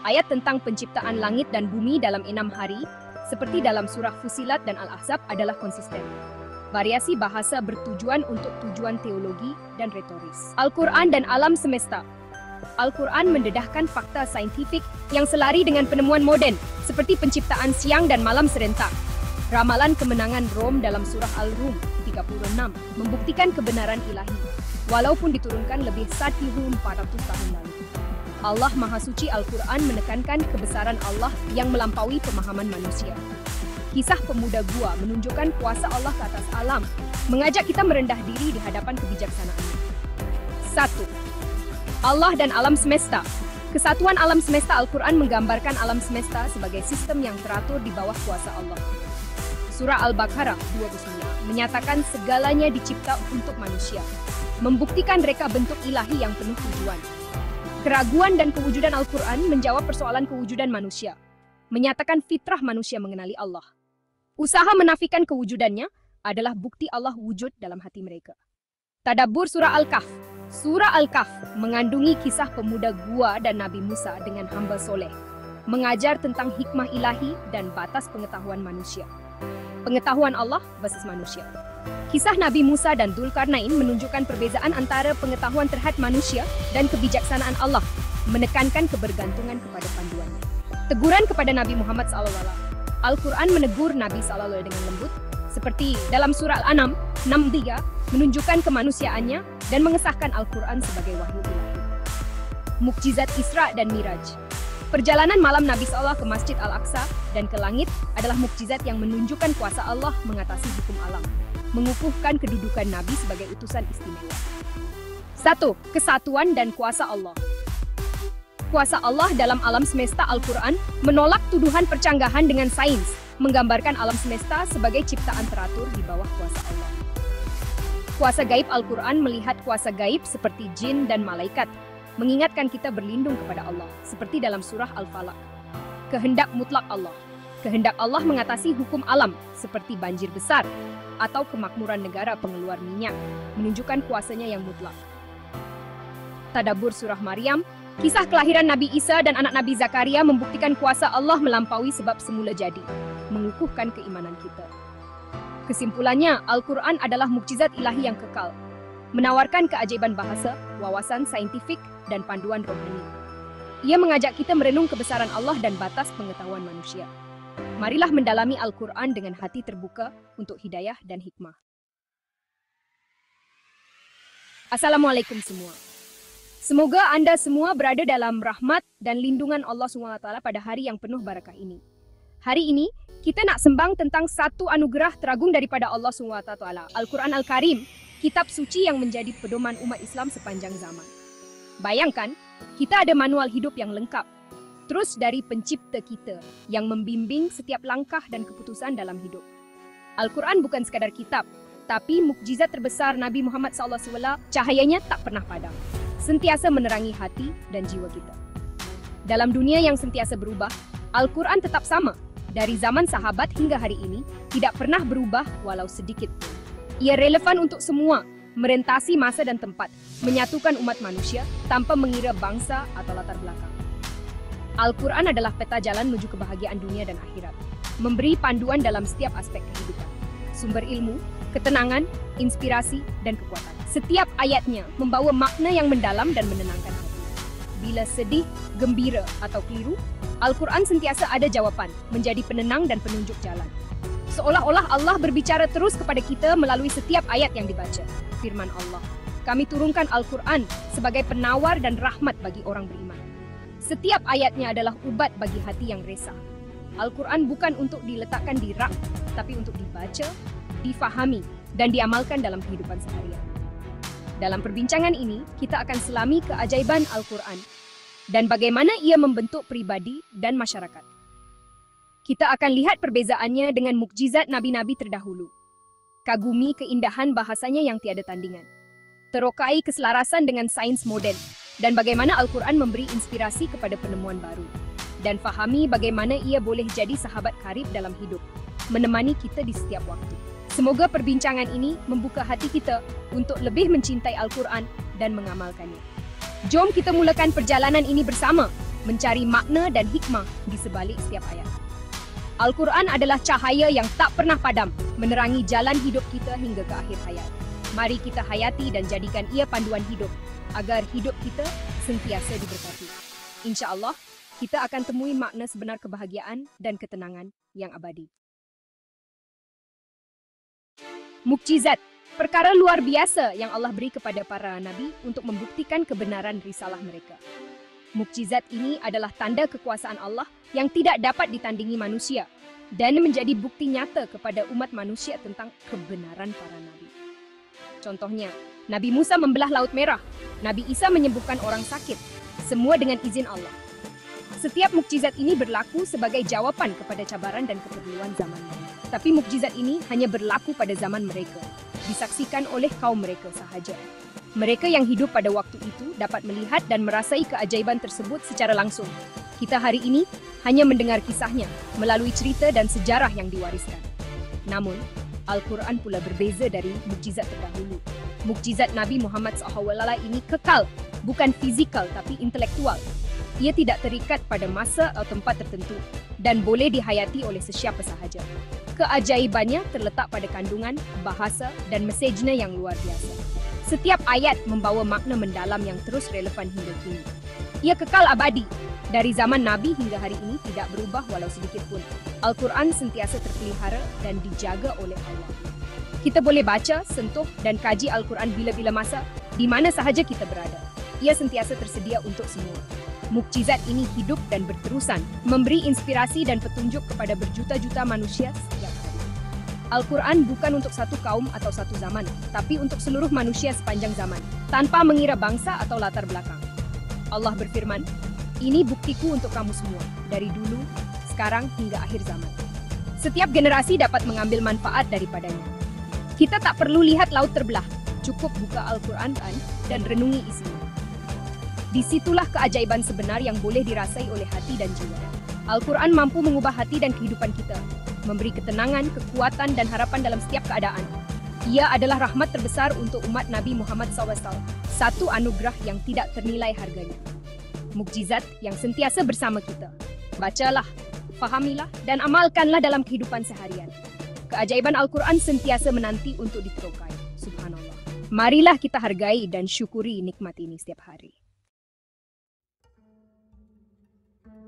Ayat tentang penciptaan langit dan bumi dalam 6 hari, seperti dalam surah Fusilat dan Al-Ahzab adalah konsisten. Variasi bahasa bertujuan untuk tujuan teologi dan retoris. Al-Quran dan alam semesta. Al-Quran mendedahkan fakta saintifik yang selari dengan penemuan moden, seperti penciptaan siang dan malam serentak. Ramalan kemenangan Rom dalam surah Al-Rum 36 membuktikan kebenaran ilahi, walaupun diturunkan lebih 1.400 tahun lalu. Allah Maha Suci Al-Quran menekankan kebesaran Allah yang melampaui pemahaman manusia. Kisah pemuda gua menunjukkan kuasa Allah ke atas alam, mengajak kita merendah diri di hadapan kebijaksanaannya. 1. Allah dan alam semesta. Kesatuan alam semesta. Al-Quran menggambarkan alam semesta sebagai sistem yang teratur di bawah kuasa Allah. Surah Al-Baqarah 29 menyatakan segalanya dicipta untuk manusia, membuktikan reka bentuk ilahi yang penuh tujuan. Keraguan dan kewujudan Al-Quran menjawab persoalan kewujudan manusia, menyatakan fitrah manusia mengenali Allah. Usaha menafikan kewujudannya adalah bukti Allah wujud dalam hati mereka. Tadabbur Surah Al-Kahf. Surah Al-Kahf mengandungi kisah pemuda gua dan Nabi Musa dengan hamba soleh, mengajar tentang hikmah ilahi dan batas pengetahuan manusia. Pengetahuan Allah versus manusia. Kisah Nabi Musa dan Dzulkarnain menunjukkan perbezaan antara pengetahuan terhad manusia dan kebijaksanaan Allah, menekankan kebergantungan kepada panduannya. Teguran kepada Nabi Muhammad SAW. Al-Quran menegur Nabi SAW dengan lembut, seperti dalam surah Al-An'am 63, menunjukkan kemanusiaannya dan mengesahkan Al-Quran sebagai wahyu ilahi. Mukjizat Isra dan Miraj. Perjalanan malam Nabi SAW ke Masjid Al-Aqsa dan ke langit adalah mukjizat yang menunjukkan kuasa Allah mengatasi hukum alam, mengukuhkan kedudukan Nabi sebagai utusan istimewa. 1. Kesatuan dan kuasa Allah. Kuasa Allah dalam alam semesta. Al-Quran menolak tuduhan percanggahan dengan sains, menggambarkan alam semesta sebagai ciptaan teratur di bawah kuasa Allah. Kuasa gaib. Al-Quran melihat kuasa gaib seperti jin dan malaikat, mengingatkan kita berlindung kepada Allah, seperti dalam surah Al-Falaq. Kehendak mutlak Allah. Kehendak Allah mengatasi hukum alam, seperti banjir besar, atau kemakmuran negara pengeluar minyak, menunjukkan kuasanya yang mutlak. Tadabbur Surah Maryam. Kisah kelahiran Nabi Isa dan anak Nabi Zakaria membuktikan kuasa Allah melampaui sebab semula jadi, mengukuhkan keimanan kita. Kesimpulannya, Al-Quran adalah mukjizat ilahi yang kekal, menawarkan keajaiban bahasa, wawasan saintifik, dan panduan rohani. Ia mengajak kita merenung kebesaran Allah dan batas pengetahuan manusia. Marilah mendalami Al-Quran dengan hati terbuka untuk hidayah dan hikmah. Assalamualaikum semua. Semoga Anda semua berada dalam rahmat dan lindungan Allah SWT pada hari yang penuh barakah ini. Hari ini, kita nak sembang tentang satu anugerah teragung daripada Allah SWT, Al-Quran Al-Karim, kitab suci yang menjadi pedoman umat Islam sepanjang zaman. Bayangkan, kita ada manual hidup yang lengkap, terus dari pencipta kita yang membimbing setiap langkah dan keputusan dalam hidup. Al-Quran bukan sekadar kitab, tapi mukjizat terbesar Nabi Muhammad SAW, cahayanya tak pernah padam, sentiasa menerangi hati dan jiwa kita. Dalam dunia yang sentiasa berubah, Al-Quran tetap sama, dari zaman sahabat hingga hari ini, tidak pernah berubah walau sedikit. Ia relevan untuk semua, merentasi masa dan tempat, menyatukan umat manusia tanpa mengira bangsa atau latar belakang. Al-Quran adalah peta jalan menuju kebahagiaan dunia dan akhirat, memberi panduan dalam setiap aspek kehidupan, sumber ilmu, ketenangan, inspirasi, dan kekuatan. Setiap ayatnya membawa makna yang mendalam dan menenangkan hati. Bila sedih, gembira, atau keliru, Al-Quran sentiasa ada jawaban, menjadi penenang dan penunjuk jalan. Seolah-olah Allah berbicara terus kepada kita melalui setiap ayat yang dibaca. Firman Allah, kami turunkan Al-Quran sebagai penawar dan rahmat bagi orang beriman. Setiap ayatnya adalah ubat bagi hati yang resah. Al-Quran bukan untuk diletakkan di rak, tapi untuk dibaca, difahami, dan diamalkan dalam kehidupan seharian. Dalam perbincangan ini, kita akan selami keajaiban Al-Quran dan bagaimana ia membentuk pribadi dan masyarakat. Kita akan lihat perbezaannya dengan mukjizat nabi-nabi terdahulu. Kagumi keindahan bahasanya yang tiada tandingan. Terokai keselarasan dengan sains moden dan bagaimana Al-Quran memberi inspirasi kepada penemuan baru. Dan fahami bagaimana ia boleh jadi sahabat karib dalam hidup, menemani kita di setiap waktu. Semoga perbincangan ini membuka hati kita untuk lebih mencintai Al-Quran dan mengamalkannya. Jom kita mulakan perjalanan ini bersama, mencari makna dan hikmah di sebalik setiap ayat. Al-Quran adalah cahaya yang tak pernah padam, menerangi jalan hidup kita hingga ke akhir hayat. Mari kita hayati dan jadikan ia panduan hidup, agar hidup kita sentiasa diberkati. Insya Allah, kita akan temui makna sebenar kebahagiaan dan ketenangan yang abadi. Mukjizat, perkara luar biasa yang Allah beri kepada para nabi untuk membuktikan kebenaran risalah mereka. Mukjizat ini adalah tanda kekuasaan Allah yang tidak dapat ditandingi manusia dan menjadi bukti nyata kepada umat manusia tentang kebenaran para nabi. Contohnya, Nabi Musa membelah Laut Merah, Nabi Isa menyembuhkan orang sakit, semua dengan izin Allah. Setiap mukjizat ini berlaku sebagai jawaban kepada cabaran dan keperluan zamannya. Tapi mukjizat ini hanya berlaku pada zaman mereka, disaksikan oleh kaum mereka sahaja. Mereka yang hidup pada waktu itu dapat melihat dan merasai keajaiban tersebut secara langsung. Kita hari ini hanya mendengar kisahnya melalui cerita dan sejarah yang diwariskan. Namun, Al-Quran pula berbeza dari mukjizat terdahulu. Mukjizat Nabi Muhammad SAW ini kekal, bukan fizikal tapi intelektual. Ia tidak terikat pada masa atau tempat tertentu dan boleh dihayati oleh sesiapa sahaja. Keajaibannya terletak pada kandungan, bahasa dan mesejnya yang luar biasa. Setiap ayat membawa makna mendalam yang terus relevan hingga kini. Ia kekal abadi. Dari zaman Nabi hingga hari ini tidak berubah walau sedikit pun. Al-Quran sentiasa terpelihara dan dijaga oleh Allah. Kita boleh baca, sentuh dan kaji Al-Quran bila-bila masa, di mana sahaja kita berada. Ia sentiasa tersedia untuk semua. Mukjizat ini hidup dan berterusan, memberi inspirasi dan petunjuk kepada berjuta-juta manusia setiap hari. Al-Quran bukan untuk satu kaum atau satu zaman, tapi untuk seluruh manusia sepanjang zaman, tanpa mengira bangsa atau latar belakang. Allah berfirman, "Ini buktiku untuk kamu semua, dari dulu, sekarang hingga akhir zaman." Setiap generasi dapat mengambil manfaat daripadanya. Kita tak perlu lihat laut terbelah, cukup buka Al-Quran dan renungi isinya. Disitulah keajaiban sebenar yang boleh dirasai oleh hati dan jiwa. Al-Quran mampu mengubah hati dan kehidupan kita, memberi ketenangan, kekuatan, dan harapan dalam setiap keadaan. Ia adalah rahmat terbesar untuk umat Nabi Muhammad SAW, satu anugerah yang tidak ternilai harganya. Mukjizat yang sentiasa bersama kita. Bacalah, fahamilah, dan amalkanlah dalam kehidupan seharian. Keajaiban Al-Quran sentiasa menanti untuk diterokai. Subhanallah. Marilah kita hargai dan syukuri nikmat ini setiap hari.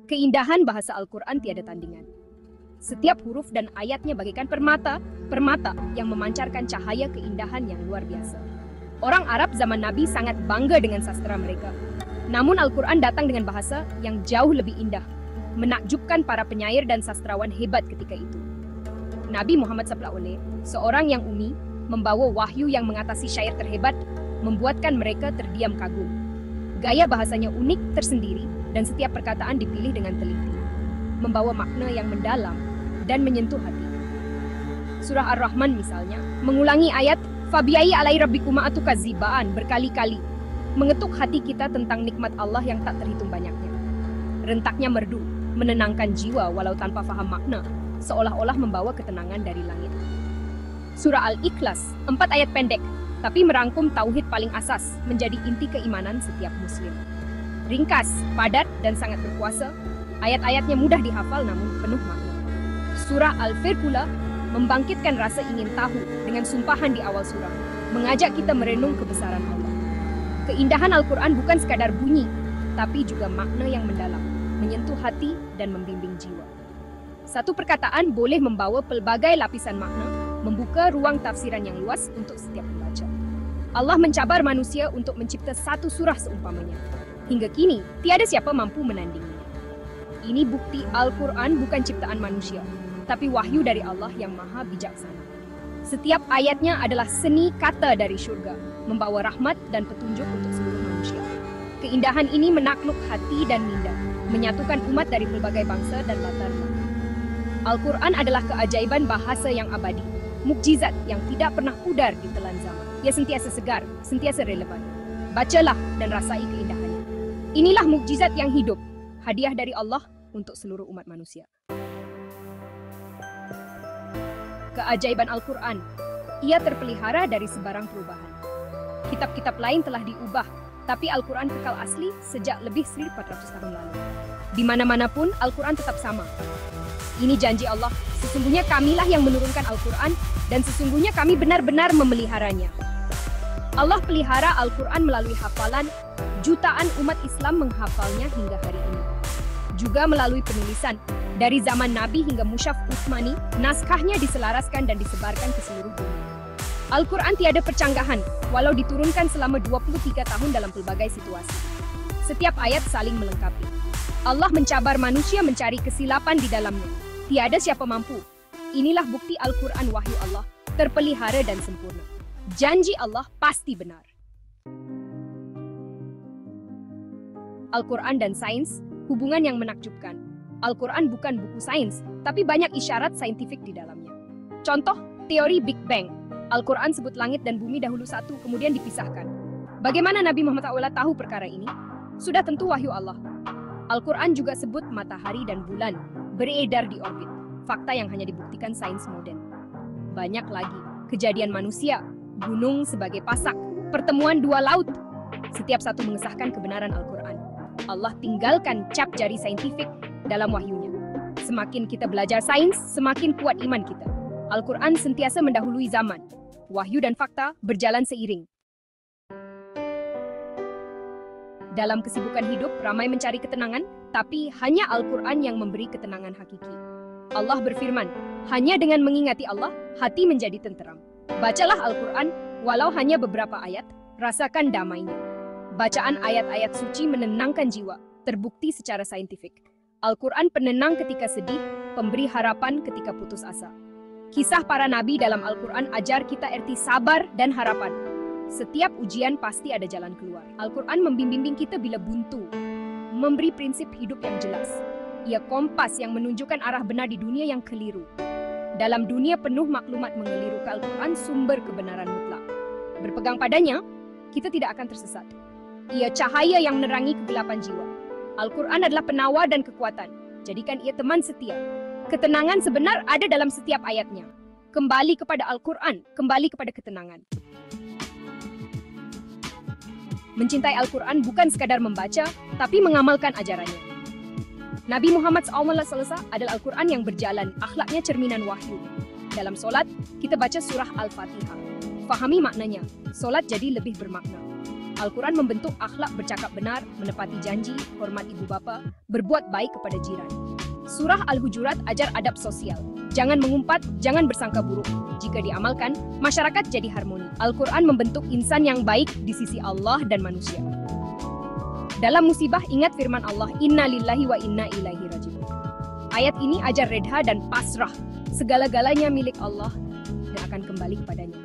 Keindahan bahasa Al-Quran tiada tandingan. Setiap huruf dan ayatnya bagaikan permata yang memancarkan cahaya keindahan yang luar biasa. Orang Arab zaman Nabi sangat bangga dengan sastra mereka. Namun Al-Quran datang dengan bahasa yang jauh lebih indah, menakjubkan para penyair dan sastrawan hebat ketika itu. Nabi Muhammad SAW, seorang yang umi, membawa wahyu yang mengatasi syair terhebat, membuatkan mereka terdiam kagum. Gaya bahasanya unik tersendiri dan setiap perkataan dipilih dengan teliti, membawa makna yang mendalam dan menyentuh hati. Surah Ar-Rahman misalnya, mengulangi ayat "Fabi'ayyi alai rabbikuma atukazibaan" berkali-kali, mengetuk hati kita tentang nikmat Allah yang tak terhitung banyaknya. Rentaknya merdu, menenangkan jiwa walau tanpa faham makna, seolah-olah membawa ketenangan dari langit. Surah Al-Ikhlas, 4 ayat pendek, tapi merangkum tauhid paling asas, menjadi inti keimanan setiap muslim. Ringkas, padat, dan sangat berkuasa, ayat-ayatnya mudah dihafal namun penuh makna. Surah Al-Fir pula membangkitkan rasa ingin tahu dengan sumpahan di awal surah, mengajak kita merenung kebesaran Allah. Keindahan Al-Quran bukan sekadar bunyi, tapi juga makna yang mendalam, menyentuh hati dan membimbing jiwa. Satu perkataan boleh membawa pelbagai lapisan makna, membuka ruang tafsiran yang luas untuk setiap pembaca. Allah mencabar manusia untuk mencipta satu surah seumpamanya. Hingga kini, tiada siapa mampu menandinginya. Ini bukti Al-Quran bukan ciptaan manusia, tapi wahyu dari Allah yang maha bijaksana. Setiap ayatnya adalah seni kata dari syurga, membawa rahmat dan petunjuk untuk seluruh manusia. Keindahan ini menakluk hati dan minda, menyatukan umat dari berbagai bangsa dan latar belakang. Al-Quran adalah keajaiban bahasa yang abadi, mukjizat yang tidak pernah pudar di telan zaman. Ia sentiasa segar, sentiasa relevan. Bacalah dan rasai keindahannya. Inilah mukjizat yang hidup, hadiah dari Allah untuk seluruh umat manusia. Keajaiban Al-Quran, ia terpelihara dari sebarang perubahan. Kitab-kitab lain telah diubah, tapi Al-Quran kekal asli sejak lebih 1400 tahun lalu. Di mana-mana pun Al-Quran tetap sama. Ini janji Allah, sesungguhnya kamilah yang menurunkan Al-Quran dan sesungguhnya kami benar-benar memeliharanya. Allah pelihara Al-Quran melalui hafalan, Jutaan umat Islam menghafalnya hingga hari ini. Juga melalui penulisan, dari zaman Nabi hingga Mushaf Utsmani, naskahnya diselaraskan dan disebarkan ke seluruh dunia. Al-Quran tiada percanggahan, walau diturunkan selama 23 tahun dalam pelbagai situasi. Setiap ayat saling melengkapi. Allah mencabar manusia mencari kesilapan di dalamnya. Tiada siapa mampu. Inilah bukti Al-Quran wahyu Allah, terpelihara dan sempurna. Janji Allah pasti benar. Al-Quran dan sains, hubungan yang menakjubkan. Al-Quran bukan buku sains, tapi banyak isyarat saintifik di dalamnya. Contoh, teori Big Bang. Al-Quran sebut langit dan bumi dahulu satu, kemudian dipisahkan. Bagaimana Nabi Muhammad SAW tahu perkara ini? Sudah tentu wahyu Allah. Al-Quran juga sebut matahari dan bulan beredar di orbit. Fakta yang hanya dibuktikan sains modern. Banyak lagi. Kejadian manusia, gunung sebagai pasak, pertemuan dua laut. Setiap satu mengesahkan kebenaran Al-Quran. Allah tinggalkan cap jari saintifik dalam wahyunya. Semakin kita belajar sains, semakin kuat iman kita. Al-Quran sentiasa mendahului zaman. Wahyu dan fakta berjalan seiring. Dalam kesibukan hidup, ramai mencari ketenangan, tapi hanya Al-Quran yang memberi ketenangan hakiki. Allah berfirman, hanya dengan mengingati Allah, hati menjadi tenteram. Bacalah Al-Quran, walau hanya beberapa ayat, rasakan damainya. Bacaan ayat-ayat suci menenangkan jiwa, terbukti secara saintifik. Al-Quran penenang ketika sedih, pemberi harapan ketika putus asa. Kisah para nabi dalam Al-Quran ajar kita erti sabar dan harapan. Setiap ujian pasti ada jalan keluar. Al-Quran membimbing kita bila buntu, memberi prinsip hidup yang jelas. Ia kompas yang menunjukkan arah benar di dunia yang keliru. Dalam dunia penuh maklumat mengeliru, Al-Quran sumber kebenaran mutlak. Berpegang padanya, kita tidak akan tersesat. Ia cahaya yang menerangi kegelapan jiwa. Al-Quran adalah penawar dan kekuatan. Jadikan ia teman setia. Ketenangan sebenar ada dalam setiap ayatnya. Kembali kepada Al-Quran, kembali kepada ketenangan. Mencintai Al-Quran bukan sekadar membaca, tapi mengamalkan ajarannya. Nabi Muhammad SAW adalah Al-Quran yang berjalan, akhlaknya cerminan wahyu. Dalam solat, kita baca surah Al-Fatihah. Fahami maknanya, solat jadi lebih bermakna. Al-Quran membentuk akhlak bercakap benar, menepati janji, hormat ibu bapa, berbuat baik kepada jiran. Surah Al-Hujurat ajar adab sosial. Jangan mengumpat, jangan bersangka buruk. Jika diamalkan, masyarakat jadi harmoni. Al-Quran membentuk insan yang baik di sisi Allah dan manusia. Dalam musibah, ingat firman Allah, Inna lillahi wa inna ilaihi raji'un. Ayat ini ajar redha dan pasrah. Segala-galanya milik Allah dan akan kembali kepadanya.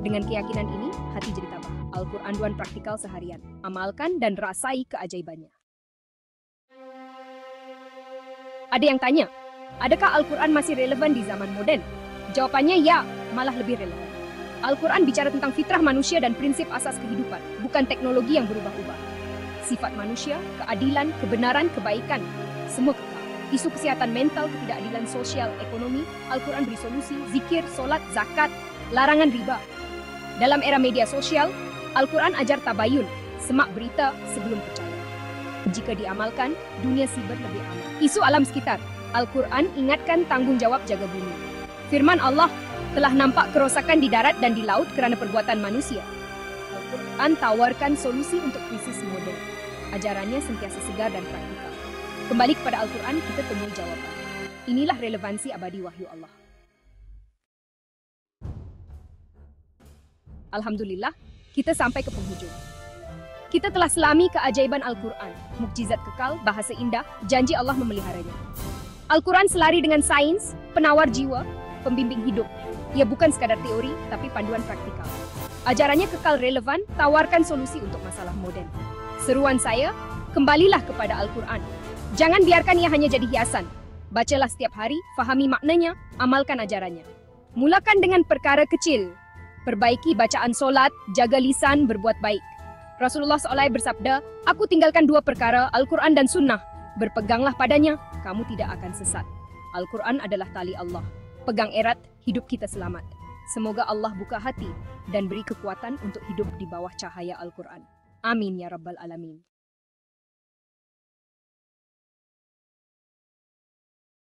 Dengan keyakinan ini, hati jadi tabah. Al-Quran duan praktikal seharian. Amalkan dan rasai keajaibannya. Ada yang tanya, adakah Al-Quran masih relevan di zaman modern? Jawabannya ya, malah lebih relevan. Al-Quran bicara tentang fitrah manusia dan prinsip asas kehidupan, bukan teknologi yang berubah-ubah. Sifat manusia, keadilan, kebenaran, kebaikan, semua kekal. Isu kesehatan mental, ketidakadilan sosial, ekonomi, Al-Quran beri solusi, zikir, solat, zakat, larangan riba. Dalam era media sosial, Al-Quran ajar tabayun, semak berita sebelum percaya. Jika diamalkan, dunia siber lebih aman. Isu alam sekitar, Al-Quran ingatkan tanggung jawab jaga bumi. Firman Allah, telah nampak kerosakan di darat dan di laut kerana perbuatan manusia. Al-Quran tawarkan solusi untuk krisis modern. Ajarannya sentiasa segar dan praktikal. Kembali kepada Al-Quran, kita temui jawaban. Inilah relevansi abadi wahyu Allah. Alhamdulillah, kita sampai ke penghujung. Kita telah selami keajaiban Al-Quran, mukjizat kekal, bahasa indah, janji Allah memeliharanya. Al-Quran selari dengan sains, penawar jiwa, pembimbing hidup. Ia bukan sekadar teori, tapi panduan praktikal. Ajarannya kekal relevan, tawarkan solusi untuk masalah modern. Seruan saya, kembalilah kepada Al-Quran. Jangan biarkan ia hanya jadi hiasan. Bacalah setiap hari, fahami maknanya, amalkan ajarannya. Mulakan dengan perkara kecil. Perbaiki bacaan solat, jaga lisan, berbuat baik. Rasulullah SAW bersabda, aku tinggalkan dua perkara, Al-Quran dan Sunnah. Berpeganglah padanya, kamu tidak akan sesat. Al-Quran adalah tali Allah. Pegang erat, hidup kita selamat. Semoga Allah buka hati dan beri kekuatan untuk hidup di bawah cahaya Al-Quran. Amin ya Rabbal Alamin.